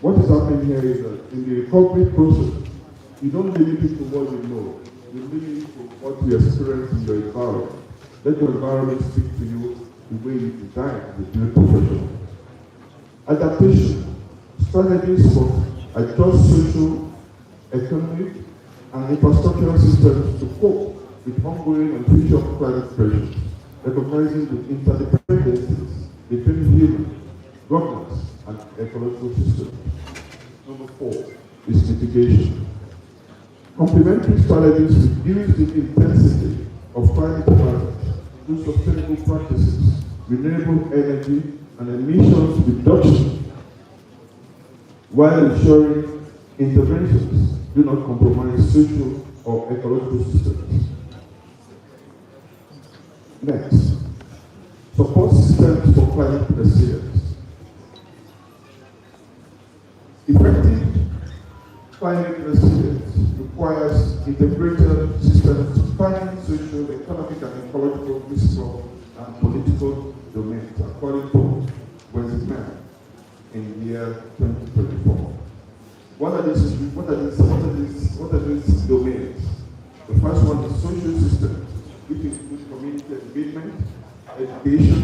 What is happening here is that in the recovery process, you don't limit it to what you know. you live from what you experience in your environment. Let your environment speak to you the way you design the new profession. Adaptation, strategies for adjust social, economic, and infrastructural systems to cope with ongoing and future climate pressures, recognizing the interdependencies between human, governance, and ecological systems. Number 4 is mitigation. Complementary strategies reduce the intensity of climate hazards through sustainable practices, renewable energy, and emissions reduction, while ensuring interventions do not compromise social or ecological systems. Next, support systems for climate resilience. Effective climate resilience requires integrated systems spanning social, economic, and ecological, physical, and political domains, according to Westman in the year 2024. What are these domains? The first one is social systems, which include community engagement, education,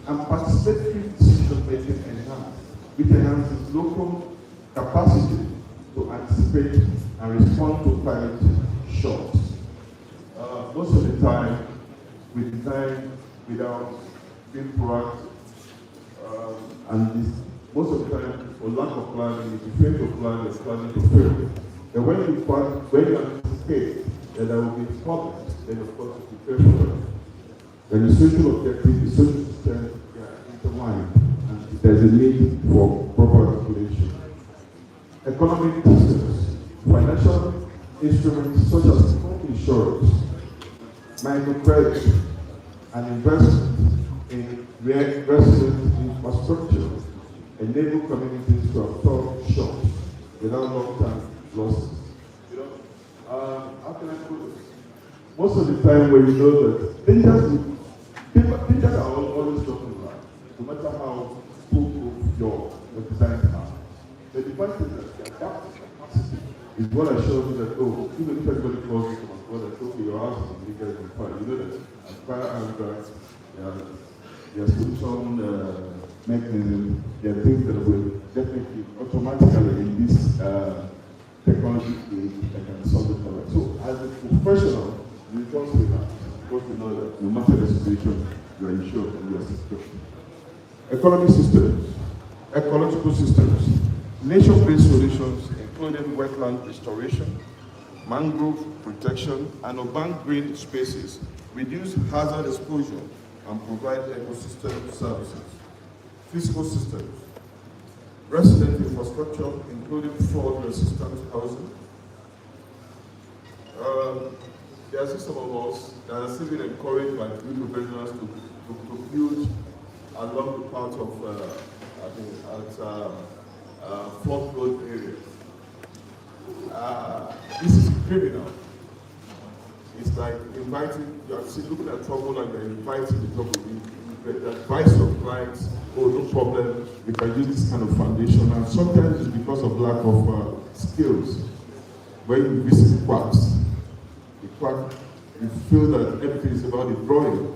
and participatory decision-making which enhances local capacity to anticipate and respond to climate shocks. Most of the time, we design without being proactive, most of the time, for lack of planning, if you fail to plan, you're planning to fail. And when you anticipate that there will be problems, then of course you prepare for them. Then the social objective, the social system, they are intertwined, and there's a need for proper articulation. Economic systems, financial instruments such as home insurance, microcredit, and investment in resident infrastructure enable communities to absorb shocks without long-term losses. How can I put this? Most of the time when you know that dangers are always talking about, no matter how foolproof your design are. The device is that the adaptive capacity is what I showed you that, even if everybody calls you from abroad, that okay, your house is bigger than fire. You know that fire and there's some mechanism, there are things that will definitely automatically in this technology that can solve the problem. So as a professional, you just relax because you know that no matter the situation, you are insured and you are secure. Economic systems, ecological systems, nature-based solutions including wetland restoration, mangrove protection, and urban green spaces reduce hazard exposure and provide ecosystem services. Physical systems, resident infrastructure, including flood-resistant housing. There are some of us that are still being encouraged by new professionals to build along the part of, flood-prone areas. This is criminal. It's like inviting, you are looking at trouble and you're inviting the trouble. The advice of clients, no problem, we can use this kind of foundation. And sometimes it's because of lack of skills. When you visit quacks, the quack, you feel that everything is about the drawing,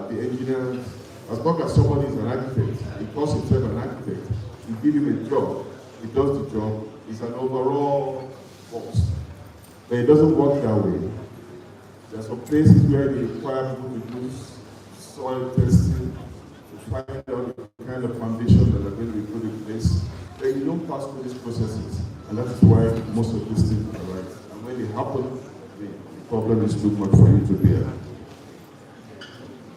the engineer. As long as somebody is an architect, he calls himself an architect, you give him a job, he does the job, it's an overall force. But it doesn't work that way. There are some places where they require people to do soil testing to find out the kind of foundation that are going to be put in place. Then you don't pass through these processes, and that is why most of these things arise. And when they happen, the problem is too much for you to bear.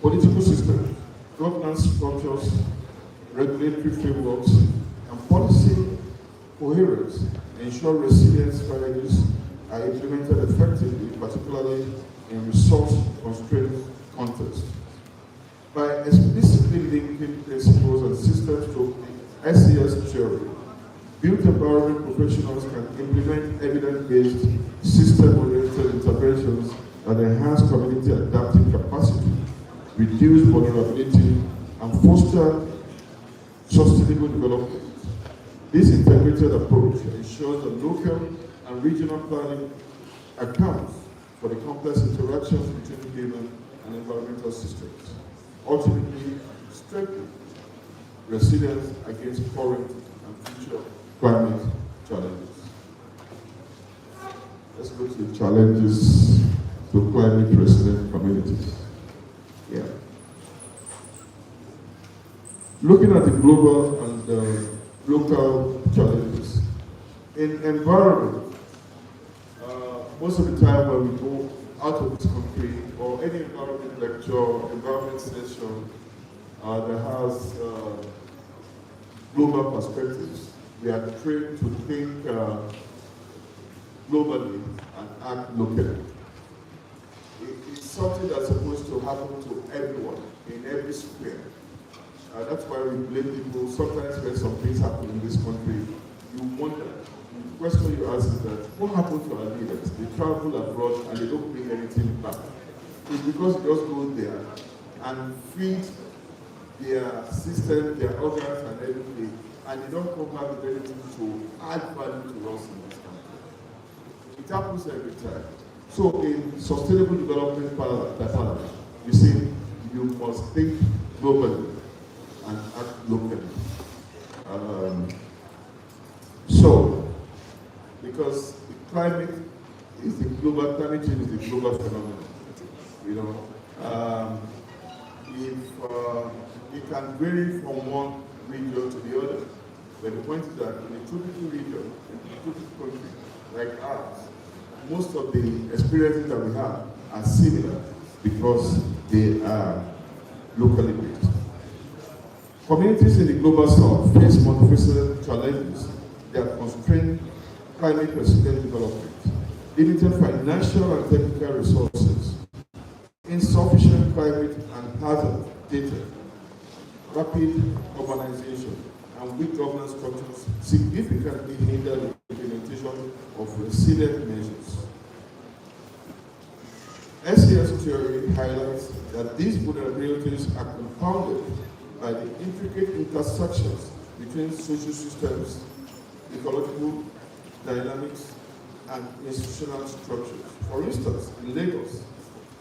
Political systems, governance structures, regulatory frameworks, and policy coherence ensure resilience strategies are implemented effectively, particularly in resource-constrained contexts. By explicitly linking principles and systems to the SES theory, built environment professionals can implement evidence-based, system-oriented interventions that enhance community adaptive capacity, reduce vulnerability, and foster sustainable development. This integrated approach ensures that local and regional planning accounts for the complex interactions between human and environmental systems, ultimately strengthening resilience against current and future climate challenges. Let's go to the challenges to climate resilient communities. Yeah. Looking at the global and local challenges, in environment, most of the time when we go out of this country or any environment lecture, environment session that has global perspectives, we are trained to think globally and act locally. It's something that's supposed to happen to everyone in every sphere. That's why we blame people. Sometimes when some things happen in this country, you wonder. The question you ask is that, what happened to our leaders? They travel abroad and they don't bring anything back. It's because they just go there and feed their system, their organs and everything, and they don't come back with anything to add value to us in this country. It happens every time. So in sustainable development paradigm, you see, you must think globally and act locally. Because the climate change is a global phenomenon. You know, it can vary from one region to the other. But the point is that in a tropical region, in a tropical country like ours, most of the experiences that we have are similar because they are locally based. Communities in the global south face multifaceted challenges that constrain climate resilient development, limited financial and technical resources, insufficient climate and hazard data, rapid urbanization, and weak governance structures significantly hinder the implementation of resilient measures. SES theory highlights that these vulnerabilities are compounded by the intricate intersections between social systems, ecological dynamics, and institutional structures. For instance, in Lagos,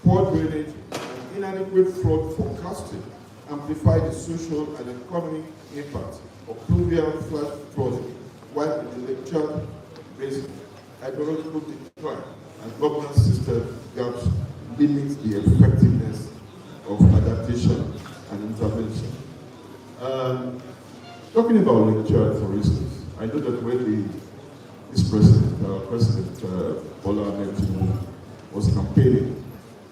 poor drainage and inadequate flood forecasting amplify the social and economic impact of pluvial flash flooding, while in the Lake Chad basin, hydrological decline and governance system gaps limit the effectiveness of adaptation and intervention. Talking about Lake Chad, for instance, I know that when this President Bola Ahmed Tinubu was campaigning,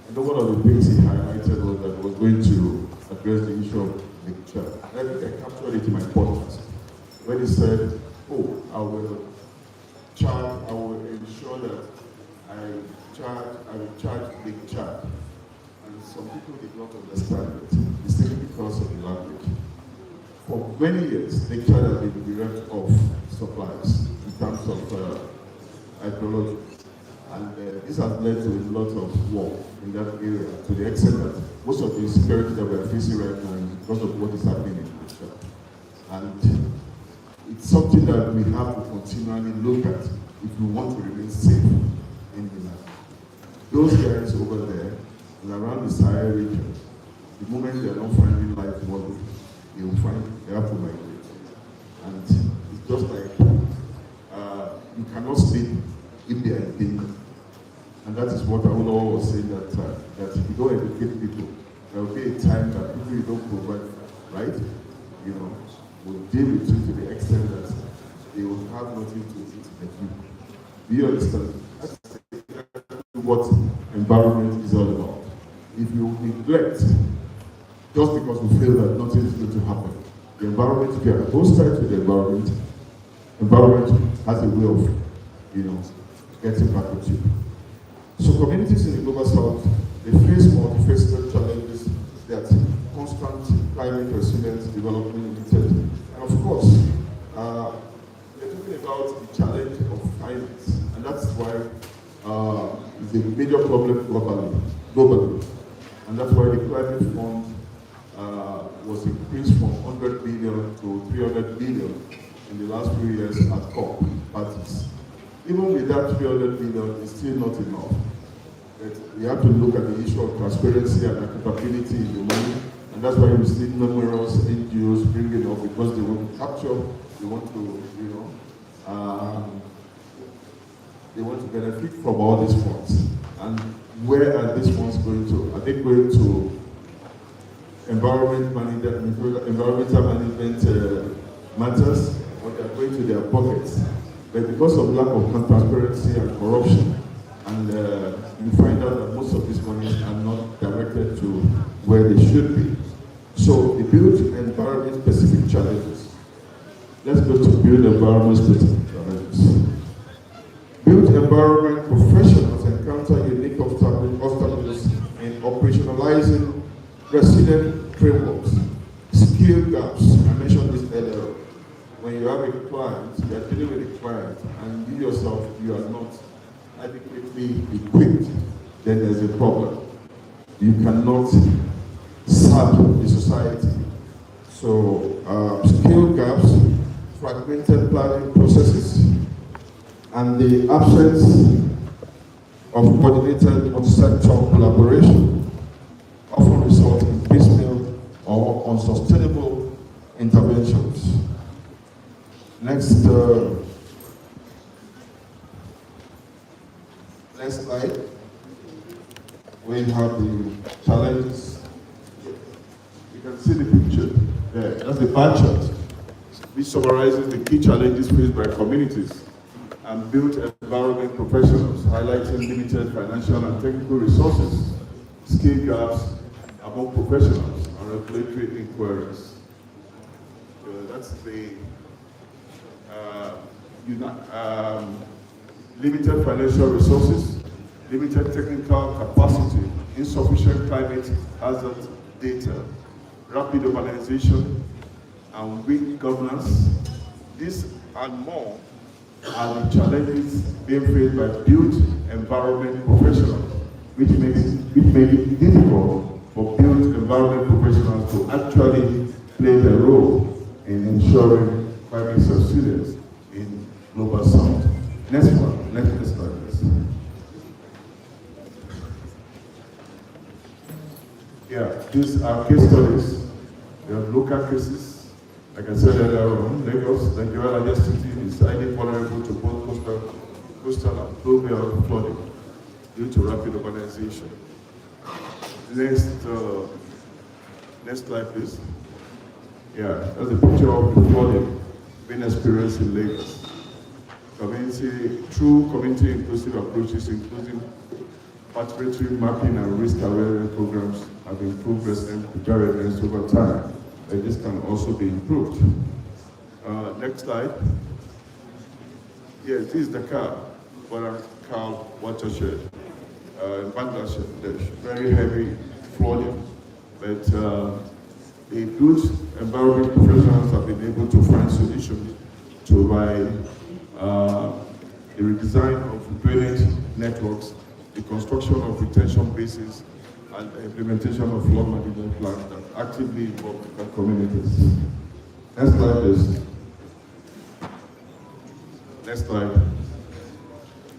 I know one of the things he highlighted was that he was going to address the issue of Lake Chad. I think I captured it in my podcast when he said, "Oh, I will ensure that I will charge Lake Chad." And some people did not understand it. It's simply because of the language. For many years, Lake Chad has been bereft of supplies in terms of hydrology. And this has led to a lot of war in that area, to the extent that most of the insecurity that we are facing right now is because of what is happening in Lake Chad. And it's something that we have to continually look at if we want to remain safe in the land. Those guys over there and around the Sahel region, the moment they are not finding life worthy, they have to migrate. And it's just like you cannot sleep if they are in danger. And that is what Olusola was saying, that if you don't educate people, there will be a time that people you don't provide, right? You know, will deal with you to the extent that they will have nothing to eat but you. Do you understand? That's what environment is all about. If you neglect, just because we feel that nothing is going to happen, the environment, if you are both sides with the environment has a way of, getting back at you. So communities in the global south, they face multifaceted challenges that constant climate resilience development limited. And of course, we're talking about the challenge of climate, and that's why it's a major problem globally. And that's why the climate fund was increased from 100 billion to 300 billion in the last few years at COP parties. Even with that 300 billion, it's still not enough. But we have to look at the issue of transparency and accountability in the money, and that's why you see numerous NGOs bringing it up, because they want to capture, they want to, they want to benefit from all these funds. And where are these funds going to? Are they going to environmental management matters, or they are going to their pockets? But because of lack of transparency and corruption, and you find out that most of these monies are not directed to where they should be. So the build environment specific challenges. Let's go to build environment specific challenges. Built environment professionals encounter unique obstacles in operationalizing resilient frameworks, skill gaps. I mentioned this earlier. When you have a client, you are dealing with a client, and you yourself, you are not adequately equipped, then there's a problem. You cannot serve the society. So, skill gaps, fragmented planning processes, and the absence of coordinated multi-sector collaboration often result in piecemeal or unsustainable interventions. Next slide. We have the challenges. You can see the picture there. That's the bar chart, which summarizes the key challenges faced by communities and built environment professionals, highlighting limited financial and technical resources, skill gaps among professionals, and regulatory inquiries. That's the limited financial resources, limited technical capacity, insufficient climate hazard data, rapid urbanization, and weak governance. These and more are the challenges being faced by built environment professionals, which make it difficult for built environment professionals to actually play their role in ensuring climate resilience in global south. Next one, next slide, please. Yeah, these are case studies. We have local cases. Like I said earlier on, Lagos, Nigeria largest city, is highly vulnerable to both coastal and fluvial flooding due to rapid urbanization. Next slide, please. Yeah, that's a picture of the flooding being experienced in Lagos. Through community inclusive approaches, including participatory mapping and risk awareness programs, have improved resident preparedness over time. And this can also be improved. Next slide. Yes, this is the Car watershed in Bangladesh. There's very heavy flooding, but the good environment professionals have been able to find solutions to the redesign of drainage networks, the construction of retention bases, and the implementation of flood management plans that actively involve the communities. Next slide, please. Next slide.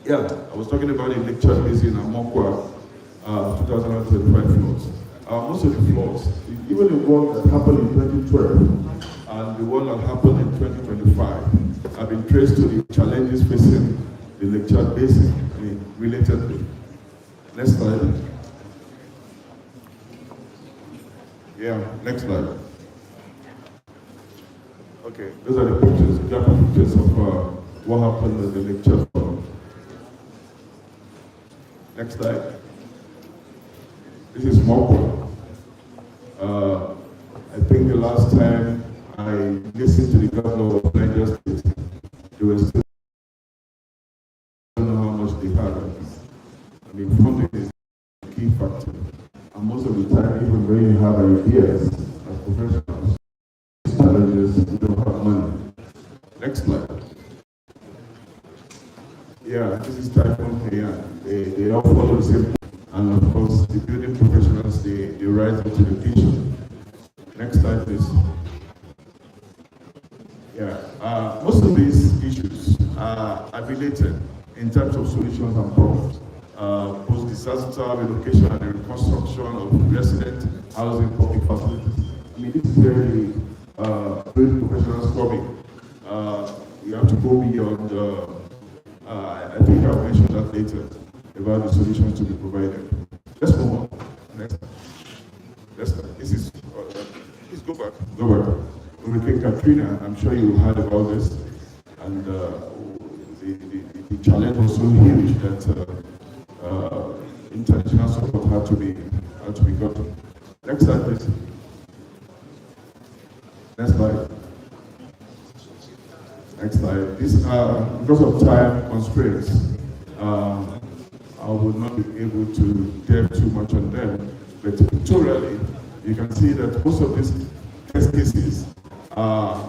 Yeah, I was talking about the lecture basin and Mokwa 2035 floods. Most of the floods, even the one that happened in 2012 and the one that happened in 2025, have been traced to the challenges facing the lecture basin relatedly. Next slide. Yeah, next slide. Okay, those are the pictures, graphic pictures of what happened at the lecture forum. Next slide. This is Mokwa. I think the last time I listened to the governor of Niger State, they were still don't know how much they had. I mean, funding is a key factor. And most of the time, even when you have ideas as professionals, challenges, you don't have money. Next slide. Yeah, this is Typhoon Haiyan. They all follow the same. And of course, the building professionals, they rise into the occasion. Next slide, please. Yeah, most of these issues are related in terms of solutions and problems. post-disaster relocation and the reconstruction of resident housing public facilities. I mean, this is very professionals coming. You have to go beyond, I think I'll mention that later, about the solutions to be provided. Let's move on. Next. This is, please go back. Hurricane Katrina, I'm sure you heard about this, and the challenge was so huge that international support had to be gotten. Next slide, please. Next slide. Next slide. These are, because of time constraints, I would not be able to delve too much on them, but pictorially, you can see that most of these test cases are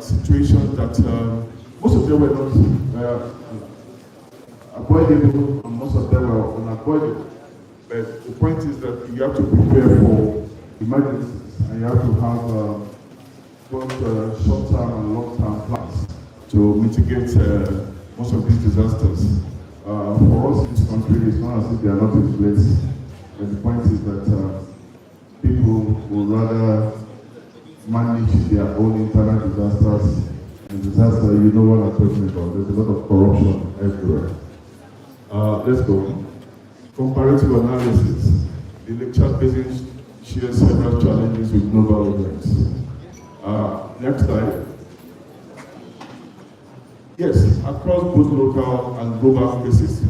situations that most of them were not avoidable, and most of them were unavoidable. But the point is that you have to prepare for emergencies, and you have to have both short-term and long-term plans to mitigate most of these disasters. For us in this country, it's not as if they are not in place. But the point is that people would rather manage their own internal disasters. And disaster, you know what I'm talking about. There's a lot of corruption everywhere. Let's go. Comparative analysis. The Lake Chad Basin shares several challenges with global events. Next slide. Yes, across both local and global cases,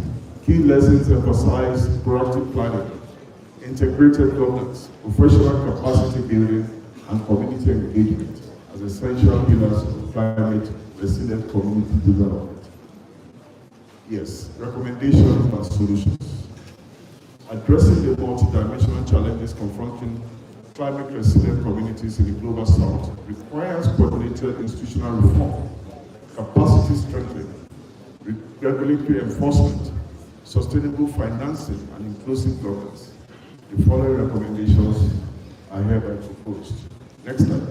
key lessons emphasize proactive planning, integrated governance, professional capacity building, and community engagement as essential pillars of climate resilient community development. Yes, recommendations and solutions. Addressing the multidimensional challenges confronting climate resilient communities in the global south requires coordinated institutional reform, capacity strengthening, regulatory enforcement, sustainable financing, and inclusive governance. The following recommendations are hereby proposed. Next slide.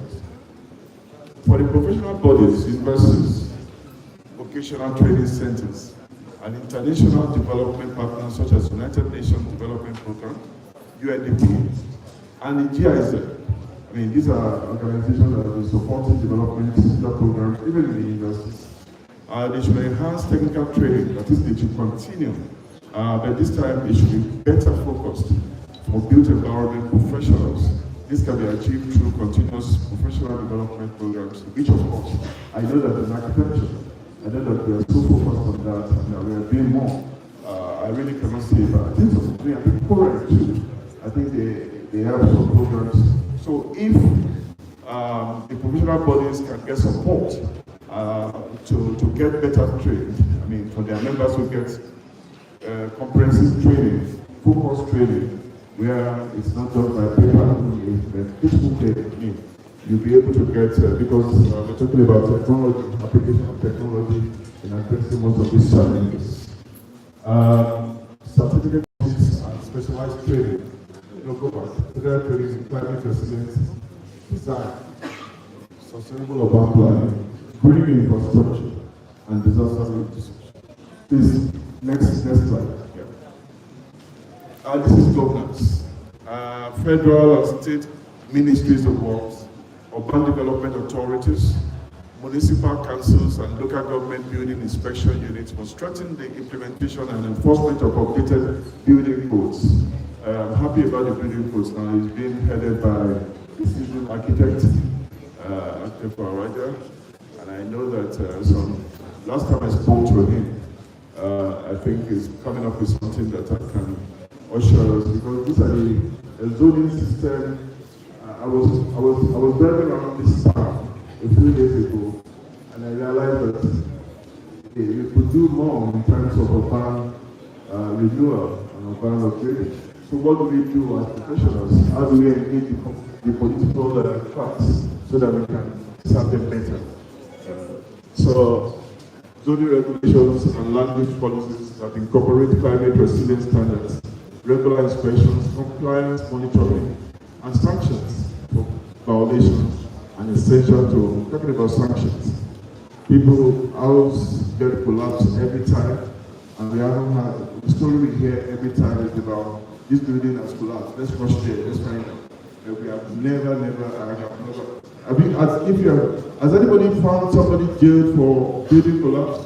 For the professional bodies, universities, vocational training centers, and international development partners such as United Nations Development Program, UNDP, and the GIZ. I mean, these are organizations that are supporting development programs, even in the universities. They should enhance technical training, that is, they should continue, but this time they should be better focused for built environment professionals. This can be achieved through continuous professional development programs, which of course, I know that in architecture, I know that we are so focused on that, and that we are doing more. I really cannot say, but I think AKURE too. I think they have some programs. So if the professional bodies can get support to get better trained, I mean, for their members who get comprehensive training, focused training, where it's not just by paper only, but physical training, you'll be able to get, because we're talking about technology, application of technology in addressing most of these challenges. Certificate courses and specialized training. Go back. Federal training in climate resilience, design, sustainable urban planning, green infrastructure, and disaster mitigation. Please, next slide. Yeah. This is governance. Federal and state ministries of works, urban development authorities, municipal councils, and local government building inspection units must strengthen the implementation and enforcement of updated building codes. I'm happy about the building codes now. It's being headed by the civil architect, and I know that last time I spoke to him, I think he's coming up with something that I can usher us, because these are the zoning system. I was driving around this town a few days ago, and I realized that we could do more in terms of urban renewal and urban upgrading. So what do we do as professionals? How do we engage the political class so that we can serve them better? So zoning regulations and language policies that incorporate climate resilience standards, regular inspections, compliance monitoring, and sanctions for violations, and essential to talking about sanctions. People, houses get collapsed every time. And we haven't had, the story we hear every time is about this building has collapsed, let's rush there, let's find out. And we have never, has anybody found somebody jailed for building collapse?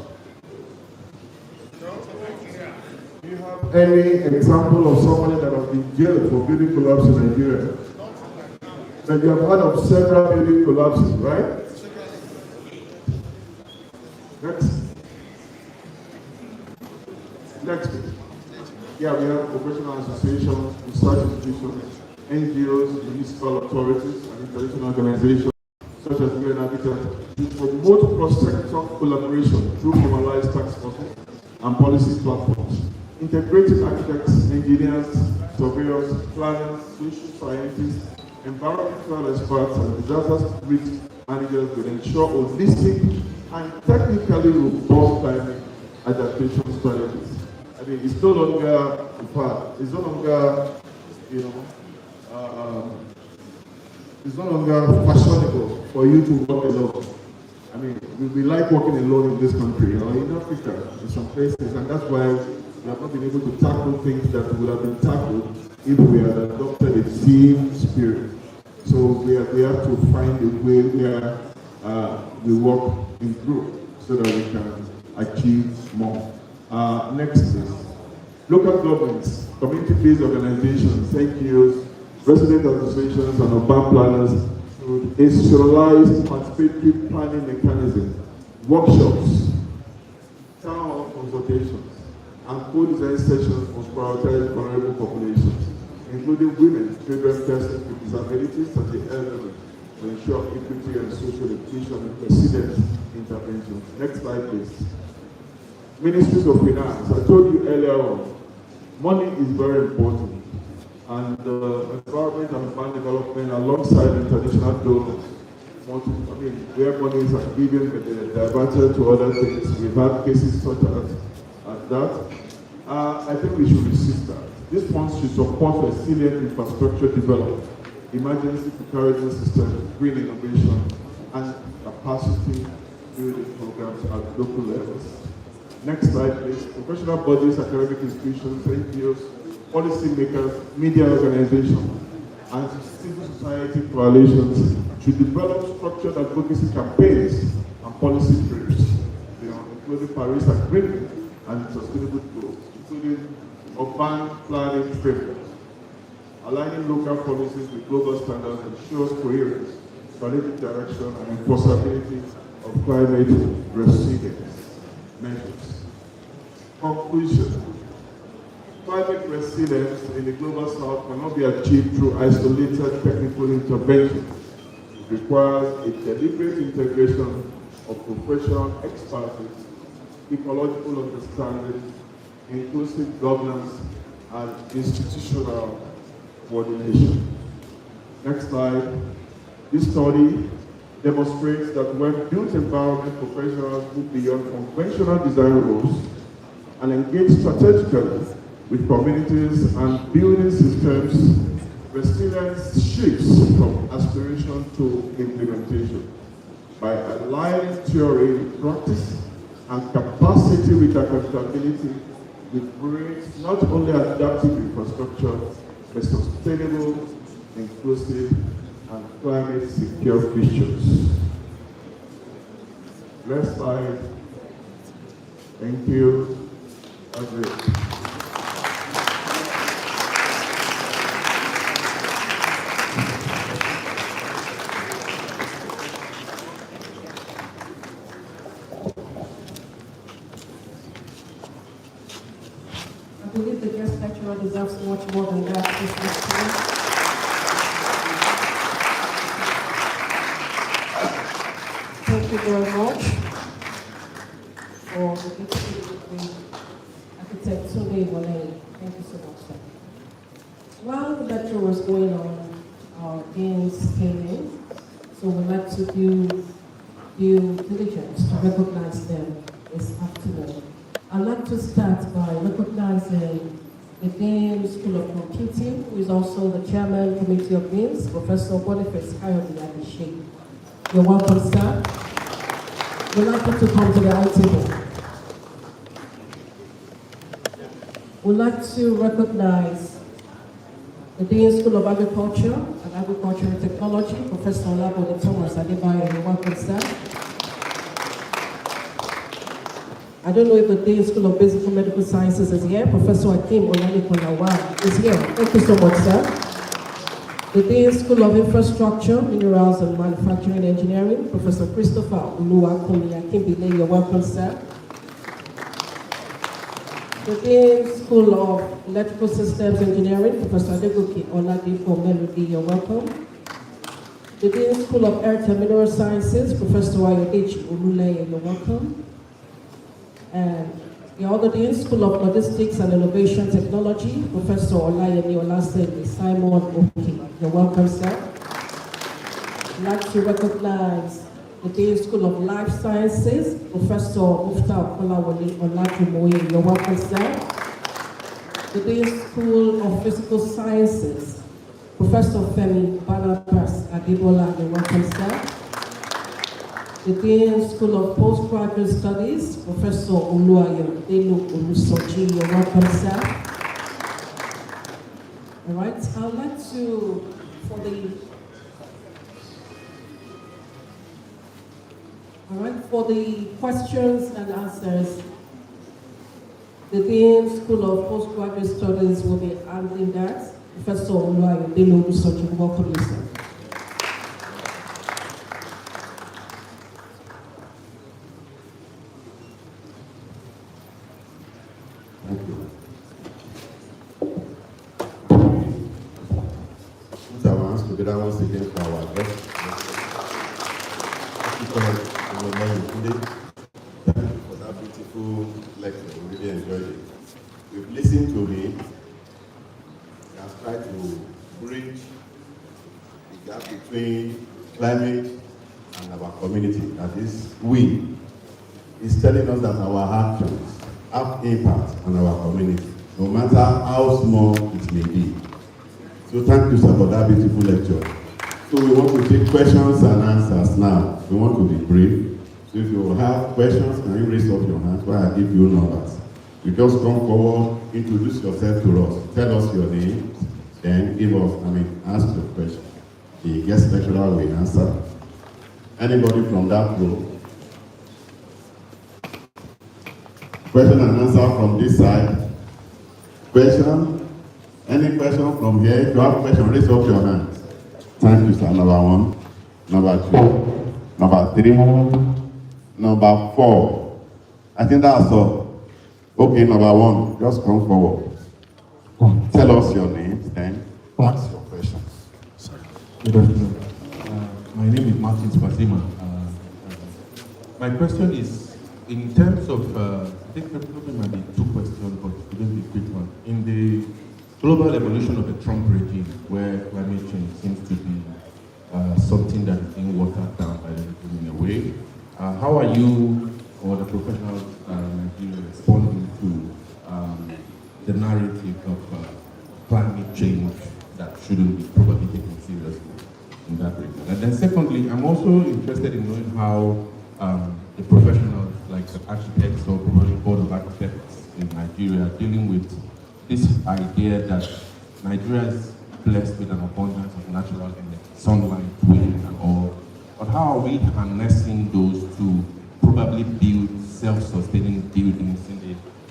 Do you have any example of somebody that has been jailed for building collapse in Nigeria? But you have heard of several building collapses, right? Next. Yeah, we have professional associations, research institutions, NGOs, municipal authorities, and international organizations such as UN Habitat to promote cross-sector collaboration through formalized task forces and policy platforms, integrating architects, engineers, surveyors, planners, social scientists, environmental experts, and disaster risk managers will ensure holistic and technically robust climate adaptation strategies. I mean, it's no longer it's no longer, it's no longer fashionable for you to work alone. I mean, we like working alone in this country, in Africa, in some places, and that's why we have not been able to tackle things that would have been tackled if we had adopted a team spirit. So we have to find a way where we work in group so that we can achieve more. Next, please. Local governments, community-based organizations, NGOs, resident associations, and urban planners should institutionalize participatory planning mechanisms, workshops, town hall consultations, and co-design sessions for prioritized vulnerable populations, including women, children, persons with disabilities, and the elderly, to ensure equity and social inclusion and resident interventions. Next slide, please. Ministries of Finance. I told you earlier on, money is very important, and environment and urban development alongside international donors. Where monies are given, but they are diverted to other things. We've had cases such as that. I think we should resist that. These funds should support resilient infrastructure development, emergency preparedness systems, green innovation, and capacity building programs at local levels. Next slide, please. Professional bodies, academic institutions, NGOs, policy makers, media organizations, and civil society coalitions should develop structured advocacy campaigns and policy briefs, including Paris Agreement and sustainable growth, including urban planning frameworks. Aligning local policies with global standards ensures coherence, strategic direction, and enforceability of climate resilience measures. Conclusion. Climate resilience in the global south cannot be achieved through isolated technical intervention. It requires a deliberate integration of professional expertise, ecological understanding, inclusive governance, and institutional coordination. Next slide. This study demonstrates that when built environment professionals move beyond conventional design rules and engage strategically with communities and building systems, resilience shifts from aspiration to implementation. By aligning theory with practice and capacity with accountability, we create not only adaptive infrastructure, but sustainable, inclusive, and climate-secure futures. Next slide. Thank you. That's it. I believe the guest lecturer deserves much more than that this afternoon. Thank you very much for the interview with Architect Tunde Imolehin. Thank you so much, sir. While the lecture was going on, our deans came in, so we'd like to do due diligence to recognize them this afternoon. I'd like to start by recognizing the Dean School of Computing, who is also the Chairman Committee of Deans, Professor Boniface Kayode. You're welcome, sir. We'd like you to come to the high table. We'd like to recognize the Dean School of Agriculture and Agricultural Technology, Professor Olabode Thomas Adebayo. You're welcome, sir. I don't know if the Dean School of Basic and Medical Sciences is here. Professor Akim Olanikunlawa is here. Thank you so much, sir. The Dean School of Infrastructure, Minerals and Manufacturing Engineering, Professor Christopher Oluwakunmi Akimbile. You're welcome, sir. The Dean School of Electrical Systems Engineering, Professor Adegoke Oladipo Melody. You're welcome. The Dean School of Earth and Mineral Sciences, Professor Ayodeji Oluleye. You're welcome. And the other Dean School of Logistics and Innovation Technology, Professor Olayemi Olaseni Simon Oki. You're welcome, sir. I'd like to recognize the Dean School of Life Sciences, Professor FUTA Olawole Olajumoye. You're welcome, sir. The Dean School of Physical Sciences, Professor Femi Barnabas Adebola. You're welcome, sir. The Dean School of Postgraduate Studies, Professor Oluwayo Delu Olusoji. You're welcome, sir. All right, I'd like to, for the questions and answers, the Dean School of Postgraduate Studies will be handling that. Professor Oluwayo Delu Olusoji, welcome, you, sir. Once again for our guest. Thank you for that beautiful lecture. We really enjoyed it. We've listened to him. He has tried to bridge the gap between climate and our community. That is, we. He's telling us that our actions have impact on our community, no matter how small it may be. So thank you, sir, for that beautiful lecture. So we want to take questions and answers now. We want to be brief. So if you have questions, can you raise up your hands while I give you numbers? You just come forward, introduce yourself to us, tell us your name, then ask your question. The guest lecturer will answer. Anybody from that row? Question and answer from this side. Question? Any question from here? If you have a question, raise up your hand. Thank you, sir. Number one, number two, number three, number four. I think that's all. Okay, number one, just come forward. Tell us your names, then ask your questions. Good afternoon. My name is Martin Spazima. My question is, in terms of, I think probably might be two questions, but it will be a quick one. In the global evolution of the Trump regime, where climate change seems to be something that is being watered down by the regime in a way, how are you or the professionals responding to the narrative of climate change that shouldn't be probably taken seriously in that region? And then secondly, I'm also interested in knowing how the professionals like the architects or probably board of architects in Nigeria are dealing with this idea that Nigeria is blessed with an abundance of natural energy, sunlight, wind, and all. But how are we harnessing those to probably build self-sustaining buildings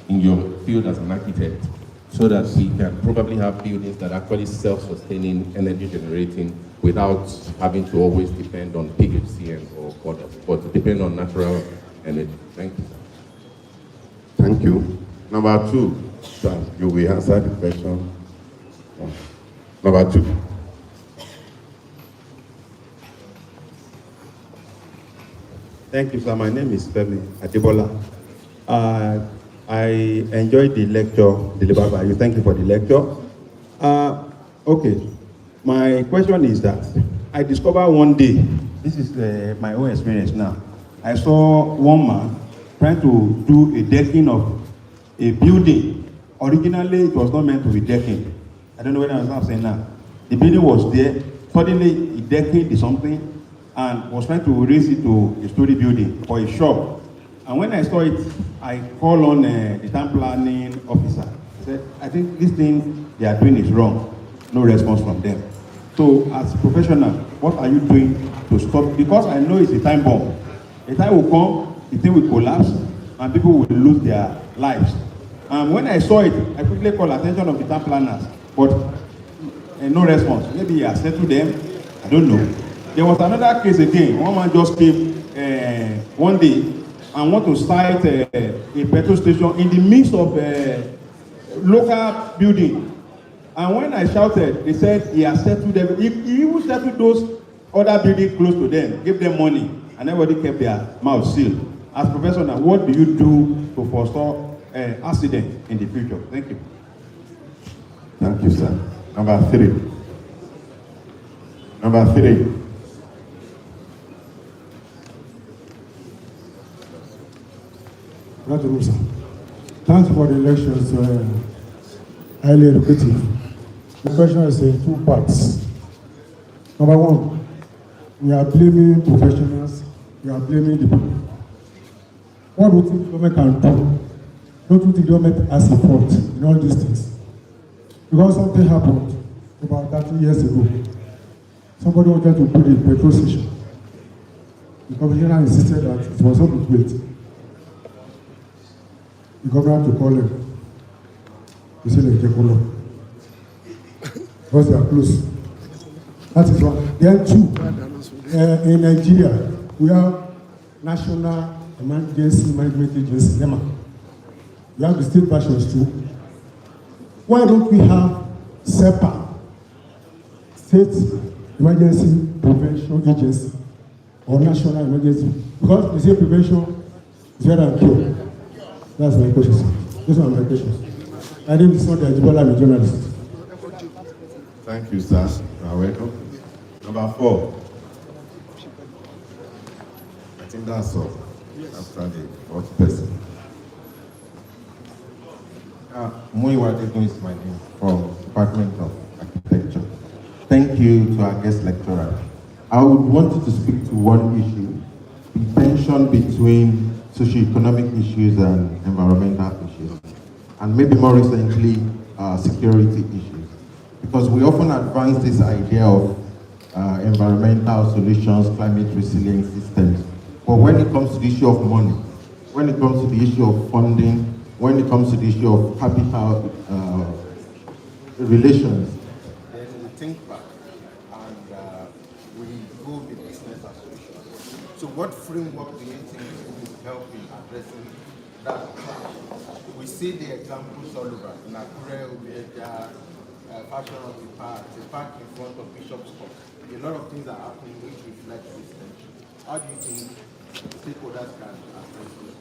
in your field as an architect, so that we can probably have buildings that are actually self-sustaining, energy generating, without having to always depend on PHCN or others, but depend on natural energy? Thank you. Thank you. Number two. Sir, you will answer the question. Number two. Thank you, sir. My name is Femi Adebola. I enjoyed the lecture delivered by you. Thank you for the lecture. Okay. My question is that I discovered one day, this is my own experience now. I saw one man trying to do a decking of a building. Originally, it was not meant to be decking. I don't know whether I'm saying now. The building was there. Suddenly, he decked something and was trying to raise it to a story building for a shop. And when I saw it, I called on the town planning officer. Said, I think this thing they are doing is wrong. No response from them. So as a professional, what are you doing to stop? Because I know it's a time bomb. A time will come, the thing will collapse, and people will lose their lives. And when I saw it, I quickly called attention of the town planners, but no response. Maybe he has settled them, I don't know. There was another case again. One man just came one day and want to start a petrol station in the midst of local building. And when I shouted, they said he has settled them. He even settled those other buildings close to them, gave them money, and everybody kept their mouth sealed. As professional, what do you do to forestall accident in the future? Thank you. Thank you, sir. Number 3. Number 3. Good afternoon, sir. Thanks for the lectures, highly educative. The question is in 2 parts. Number 1, we are blaming professionals, we are blaming the people. What do you think government can do? Don't you think government has a fault in all these things? Because something happened about 30 years ago. Somebody wanted to build a petrol station. The commissioner insisted that it was not built. The governor to call him. He said, "Let's take a look." Because they are close. That is one. Then 2, in Nigeria, we have National Emergency Management Agency, NEMA. We have the state versions too. Why don't we have SEPA, State Emergency Prevention Agency, or National Emergency? Because they say prevention is better than cure. That's my question, sir. Those are my questions. My name is Tunde. I'm a journalist. Thank you, sir. You are welcome. Number 4. I think that's all. After the 4th person. Muyiwa Adegun is my name, from Department of Architecture. Thank you to our guest lecturer. I would want you to speak to one issue, the tension between socio-economic issues and environmental issues, and maybe more recently, security issues. Because we often advance this idea of environmental solutions, climate resilient systems, but when it comes to the issue of money, when it comes to the issue of funding, when it comes to the issue of capital relations, then we think back and we go with business as usual. So what framework do you think will help in addressing that? We see the examples all over. In AKURE, Abuja, Fashion of the park in front of Bishop's Court. A lot of things are happening which reflect this tension. How do you think stakeholders can address this?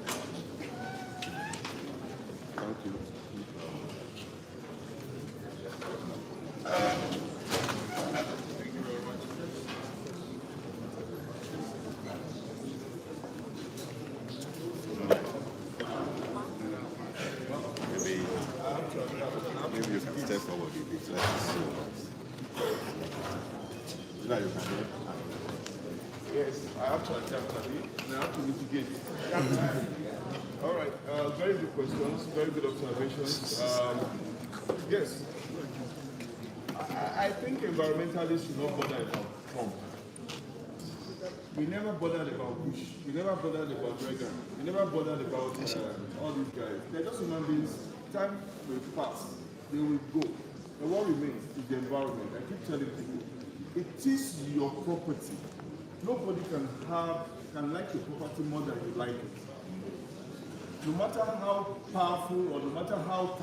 Thank you. Maybe you can step forward a bit. Now you can. Yes, I have to adapt a bit. I have to mitigate. All right, very good questions, very good observations. Yes, I think environmentalists should not bother about Trump. We never bothered about Bush. We never bothered about Reagan. We never bothered about all these guys. They're just human beings. Time will pass. They will go. And what remains is the environment. I keep telling people, it is your property. Nobody can like your property more than you like it. No matter how powerful or no matter how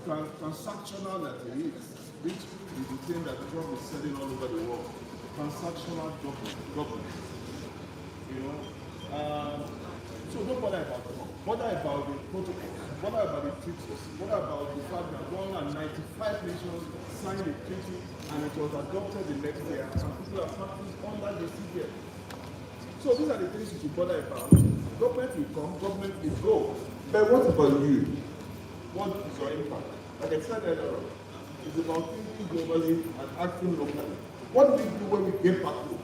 transactional that it is, which is the thing that Trump is selling all over the world, transactional government. You know, so don't bother about Trump. Bother about the protocol. Bother about the treaties. Bother about the fact that 195 nations signed the treaty and it was adopted the next year, and people are practicing under the CBN. So these are the things you should bother about. Government will come, government will go. But what about you? What is your impact? Like I said earlier, it's about thinking globally and acting locally. What do we do when we get back home?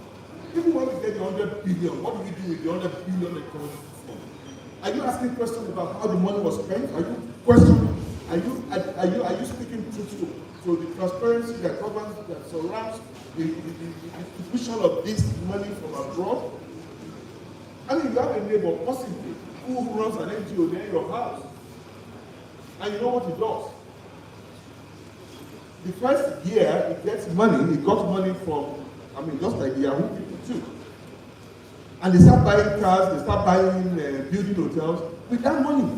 Even when we get the 100 billion, what do we do with the 100 billion economy? Are you asking questions about how the money was spent? Are you questioning? Are Are you speaking truth to the transparency that governs, that surrounds the distribution of this money from abroad? I mean, you have a neighbor possibly who runs an NGO near your house, and you know what he does. The first year he gets money, he got money from, I mean, just like the Yahoo people too. And they start buying cars, they start buying building hotels with that money.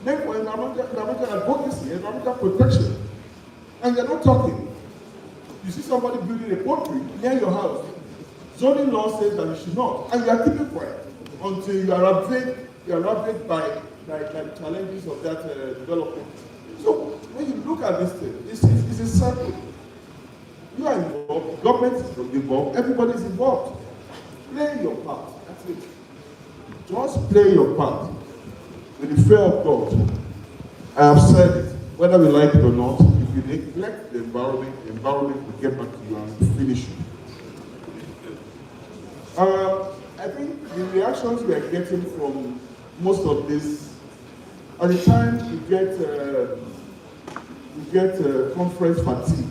Then for environmental advocacy, environmental protection. And you're not talking. You see somebody building a poultry near your house. Zoning law says that you should not. And you are keeping quiet until you are outraged by challenges of that development. So when you look at this thing, it's a circle. You are involved, government is involved, everybody is involved. Play your part. That's it. Just play your part with the fear of God. I have said it, whether we like it or not, if you neglect the environment will get back to you and finish you. I think the reactions we are getting from most of this, at the time we get conference fatigue.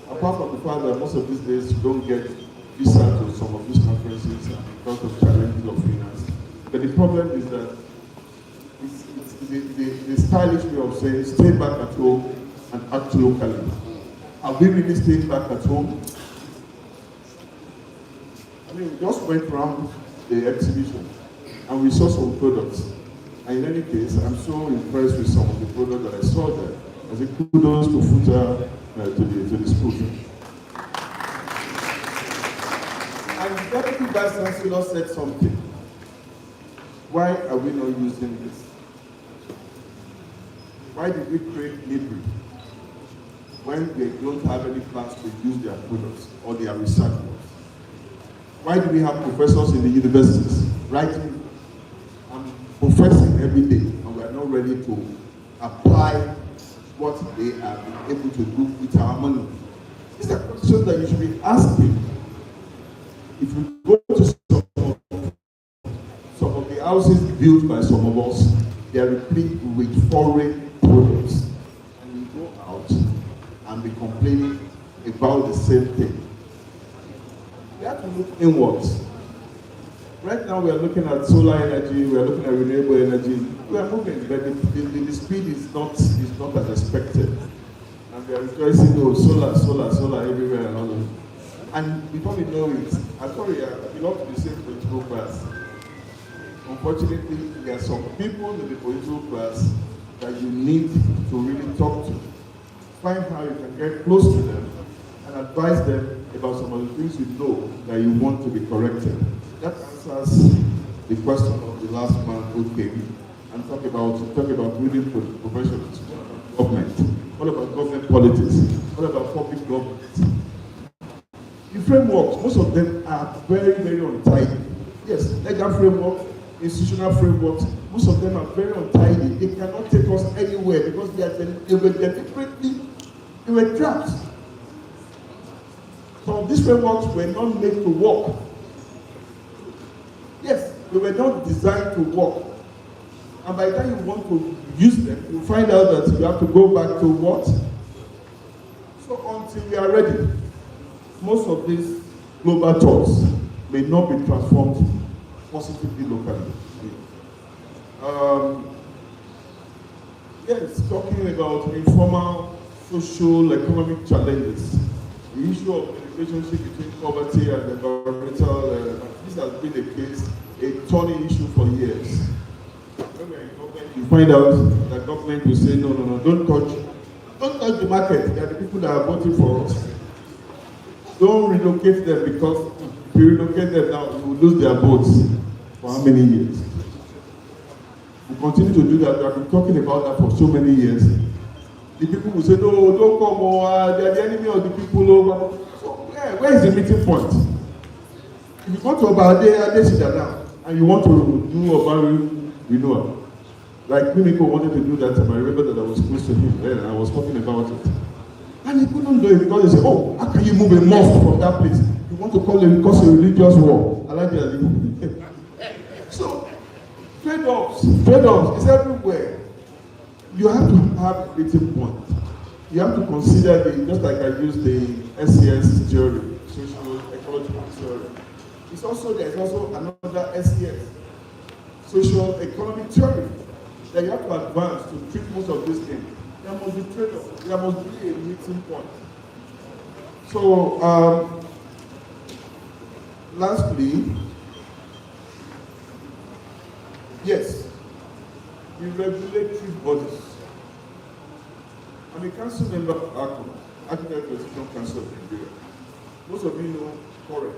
Apart from the fact that most of these days you don't get visa to some of these conferences because of challenges of finance. But the problem is that it's the stylish way of saying stay back at home and act locally. Have we really stayed back at home? I mean, we just went around the exhibition and we saw some products. And in any case, I'm so impressed with some of the products that I saw there. I say kudos to FUTA, to the school. And the Deputy Vice Chancellor said something. Why are we not using this? Why did we create Libri when they don't have any plans to use their products or their research work? Why do we have professors in the universities writing and professing every day, and we are not ready to apply what they are able to do with our money? These are questions that you should be asking. If you go to some of the houses built by some of us, they are replete with foreign products. And you go out and be complaining about the same thing. We have to look inwards. Right now we are looking at solar energy, we are looking at renewable energy. We are moving, but the speed is not as expected. And we are rejoicing, oh, solar everywhere and all of it. And before we know it, I belong to the same political class. Unfortunately, there are some people in the political class that you need to really talk to. Find how you can get close to them and advise them about some of the things you know that you want to be corrected. That answers the question of the last man who came and talk about reading professionals. Government. What about government politics? What about public government? The frameworks, most of them are very, very untidy. Yes, legal framework, institutional frameworks, most of them are very untidy. They cannot take us anywhere because they were deliberately, they were trapped. Some of these frameworks were not made to work. Yes, they were not designed to work. And by the time you want to use them, you find out that you have to go back to what? So until we are ready, most of these global thoughts may not be transformed positively locally. Yes, talking about informal social economic challenges, the issue of the relationship between poverty and environmental, this has been a case, a thorny issue for years. When we're in government, you find out that government will say, no, don't touch the market. They are the people that are voting for us. Don't relocate them because if you relocate them now, you will lose their votes for how many years? We continue to do that. We have been talking about that for so many years. The people will say, no, don't come, they are the enemy of the people. So where is the meeting point? If you go to Ade sit down and you want to do about renewal, like Mimiko wanted to do that, and I remember that I was close to him and I was talking about it. And he couldn't do it because he said, oh, how can you move a mosque from that place? You want to call it because a religious war. So, trade-offs is everywhere. you have to have a meeting point. You have to consider just like I used the SES theory, social ecological theory. There's also another SES, social economic theory, that you have to advance to treat most of these things. There must be trade-off. There must be a meeting point. So, lastly, yes, the regulatory bodies. I'm a council member of AKURE, Architect Association Council of Nigeria. Most of you know AKURE.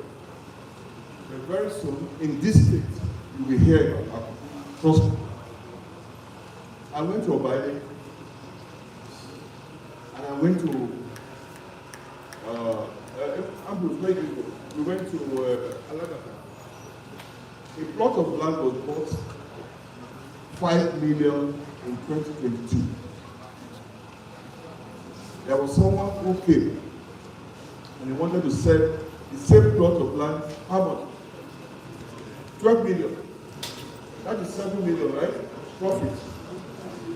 And very soon, in this state, you will hear about AKURE. Trust me. I went to Obile, and I went to we went to Eleka. A plot of land was bought 5 million in 2022. There was someone who came and he wanted to sell the same plot of land. How much? 12 million. That is 7 million, right? Profit.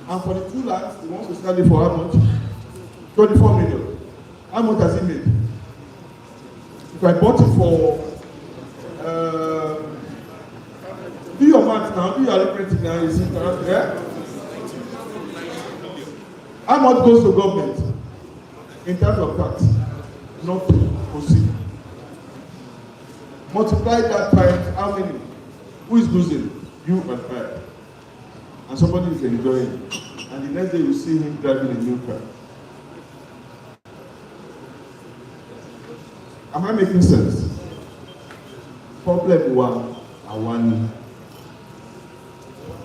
And for the 2 lands, he wants to sell it for how much? 24 million. How much has he made? If I bought it for, do your math now, do your arithmetic now, you see, yeah? How much goes to government in terms of tax? Nothing. Proceed. Multiply that times how many? Who is losing? You and I. And somebody is enjoying. And the next day you see him driving a new car. Am I making sense? Problem one.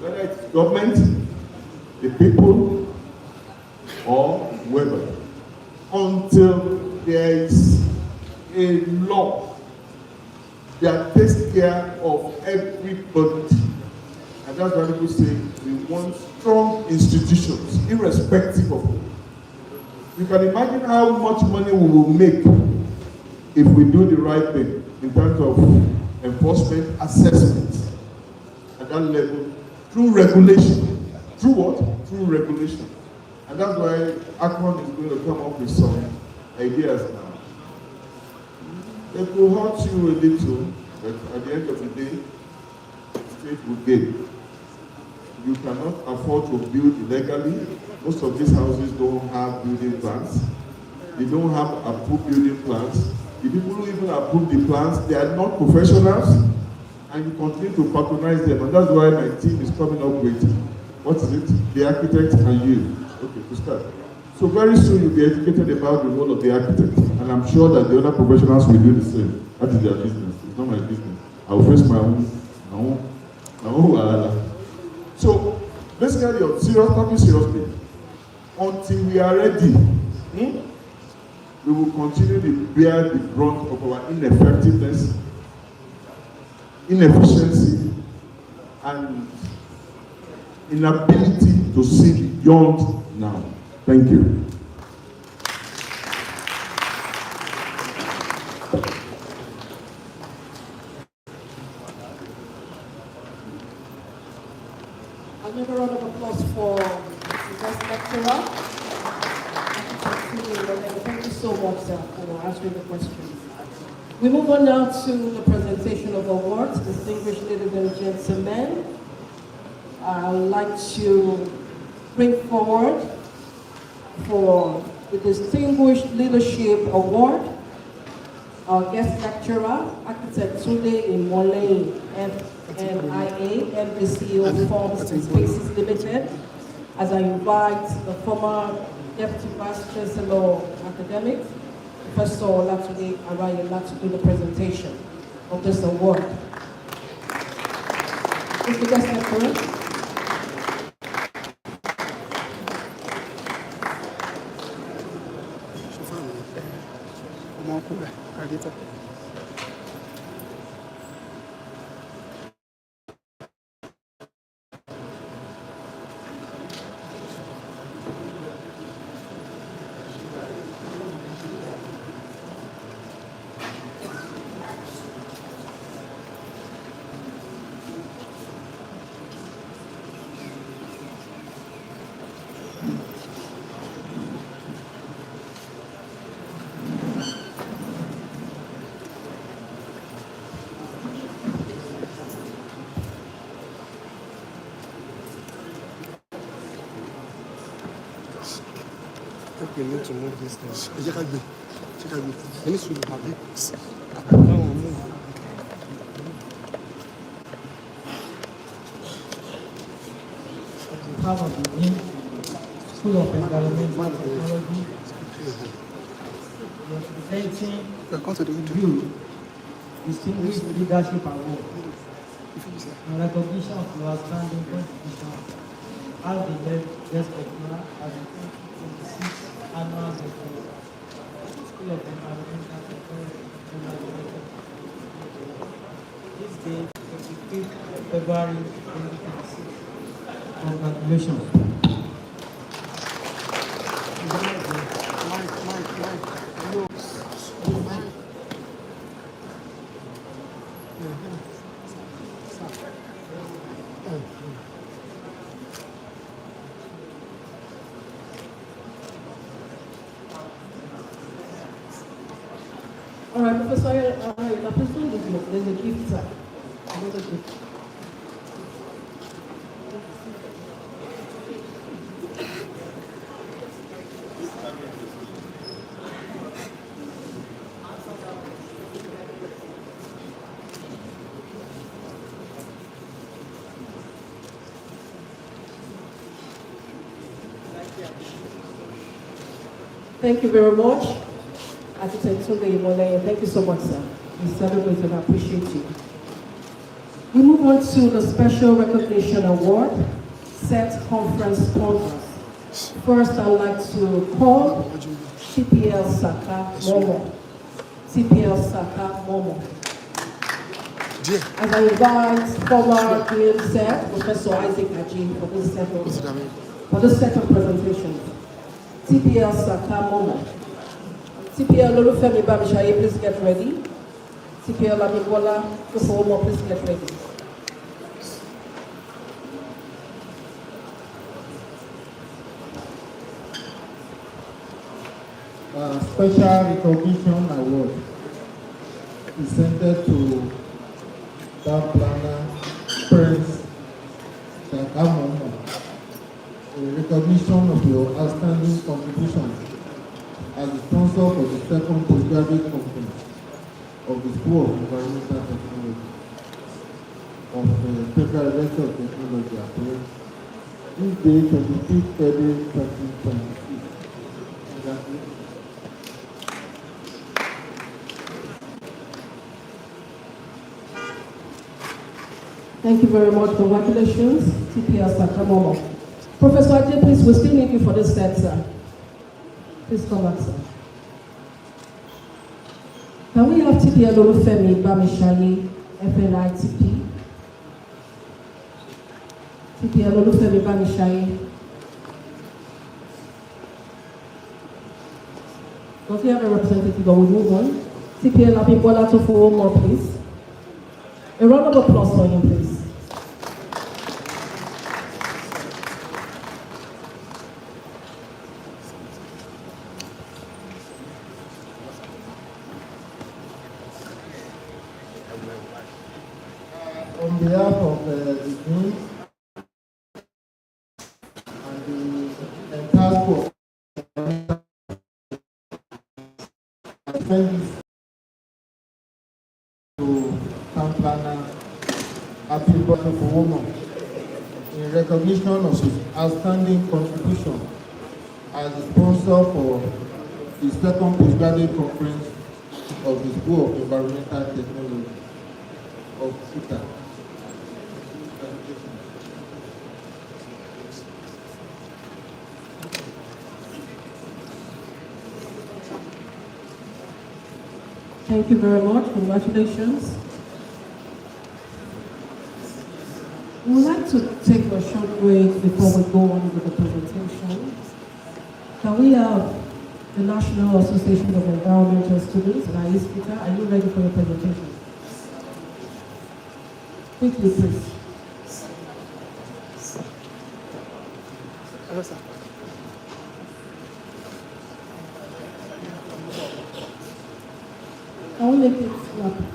Whether it's government, the people, or whoever, until there is a law that takes care of everybody. And that's why people say we want strong institutions, irrespective of who. You can imagine how much money we will make if we do the right thing in terms of enforcement, assessment at that level, through regulation. Through what? Through regulation. And that's why AKURE is going to come up with some ideas now. It will hurt you a little, but at the end of the day, the state will gain. You cannot afford to build illegally. Most of these houses don't have building plans. They don't have approved building plans. The people who even approve the plans, they are not professionals, and you continue to patronize them. And that's why my team is coming up with, what is it? The architect and you. Okay, to start. So very soon you'll be educated about the role of the architect. And I'm sure that the other professionals will do the same. That is their business. It's not my business. I will face my own. So basically, talking seriously, until we are ready, we will continue to bear the brunt of our ineffectiveness, inefficiency, and inability to see beyond now. Thank you. Another round of applause for the guest lecturer. Thank you so much, sir, for answering the questions. We move on now to the presentation of awards. Distinguished ladies and gentlemen, I would like to bring forward for the Distinguished Leadership Award our guest lecturer, Architect Tunde Imolehin, FMIA, MD CEO Forms and Spaces Limited, as I invite the former Deputy Vice Chancellor Academic, Professor Olatunde Arayela, to do the presentation of this award. Mr. Guest Lecturer. We need to move this thing. Check out the. Let me have it. Part of the new School of Environmental Technology, presenting you distinguished leadership award and recognition of your outstanding contribution as the guest of honor at the 2026 annual School of Environmental Technology. This day, 25th February 2026. Congratulations. All right, Professor, please don't leave me. There's a gift, sir. Another gift. Thank you very much. I think Tunde, Imolehin, thank you so much, sir. We celebrate and appreciate you. We move on to the Special Recognition Award, Set Conference Sponsors. First, I'd like to call CPL Saka Momo. CPL Saka Momo. As I invite former Dean Sir, Professor Isaac Ajin, for this second presentation. CPL Saka Momo. CPL Olufemi Bamishaye, please get ready. CPL Amibola, please get ready. Special recognition award presented to town planner Prince Sakamomo in recognition of your outstanding contribution as the sponsor for the second postgraduate conference of the School of Environmental Technology of the Federal Director of Technology AKURE, this day, 25th February 2026. Thank you very much. Congratulations, TPL Sakamomo. Professor Ajay, please, we still need you for this set, sir. Please come back, sir. Can we have TPL Olufemi Bamishaye, FNITP? TPL Olufemi Bamishaye. Does he have a representative or we move on? TPL Abibola to for one more, please. A round of applause for him, please. On behalf of the Dean and the entire school, I thank you to town planner Abibola Woman in recognition of his outstanding contribution as the sponsor for the second postgraduate conference of the School of Environmental Technology of FUTA. Thank you very much. Congratulations. We would like to take a short break before we go on with the presentation. Can we have the National Association of Environmental Students, FUTA, are you ready for your presentation? Quickly, please. Hello, sir. make it snappy.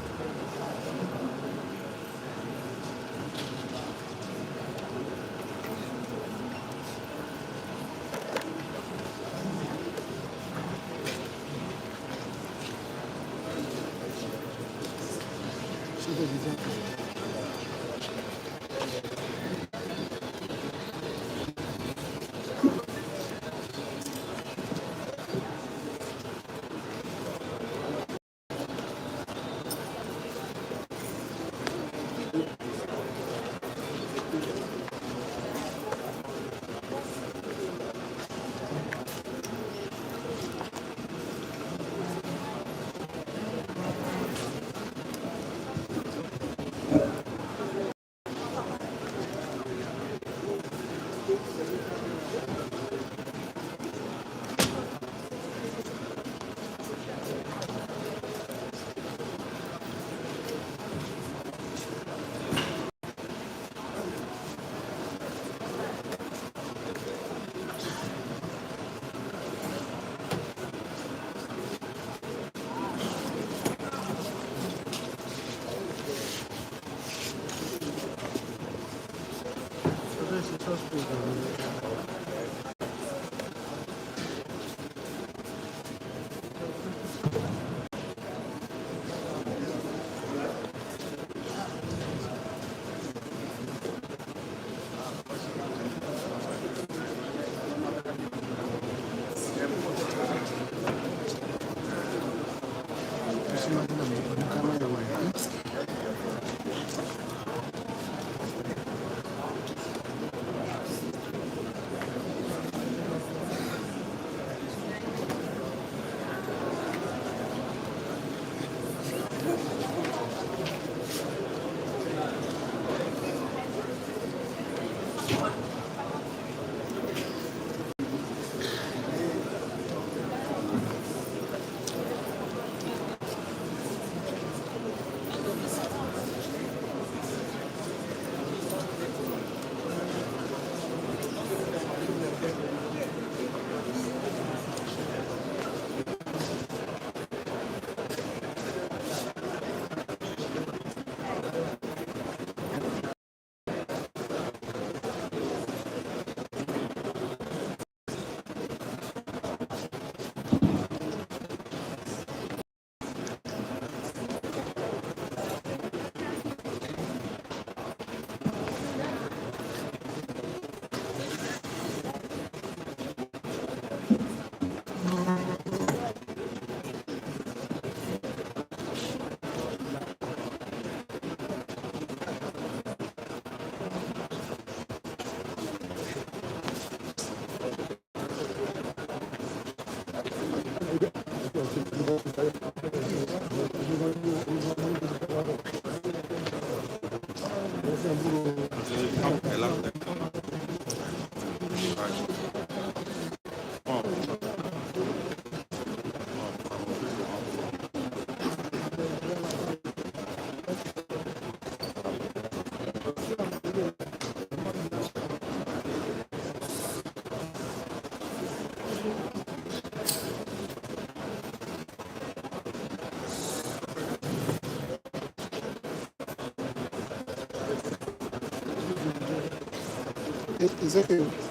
It's okay.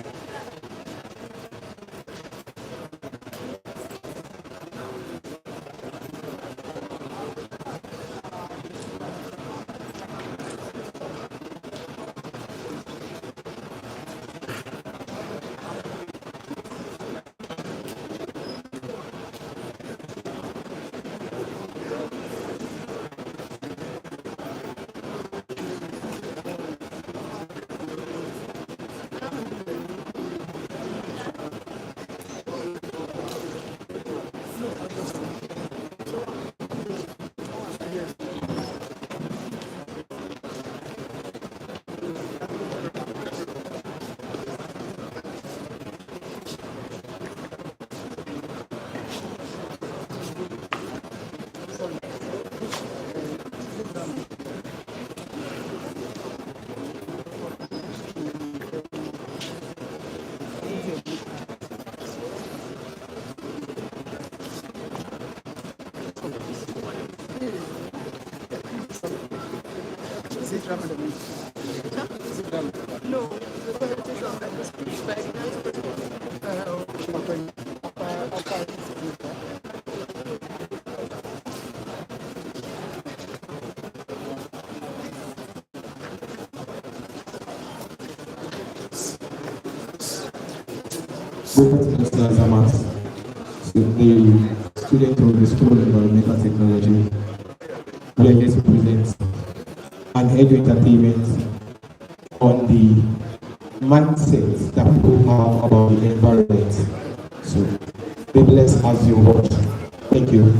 No, the presentation of the speech by Mr. Zamat, the student of the School of Environmental Technology. We are here to present an audio entertainment on the mindset that people have about the environment. So, be blessed as you watch. Thank you.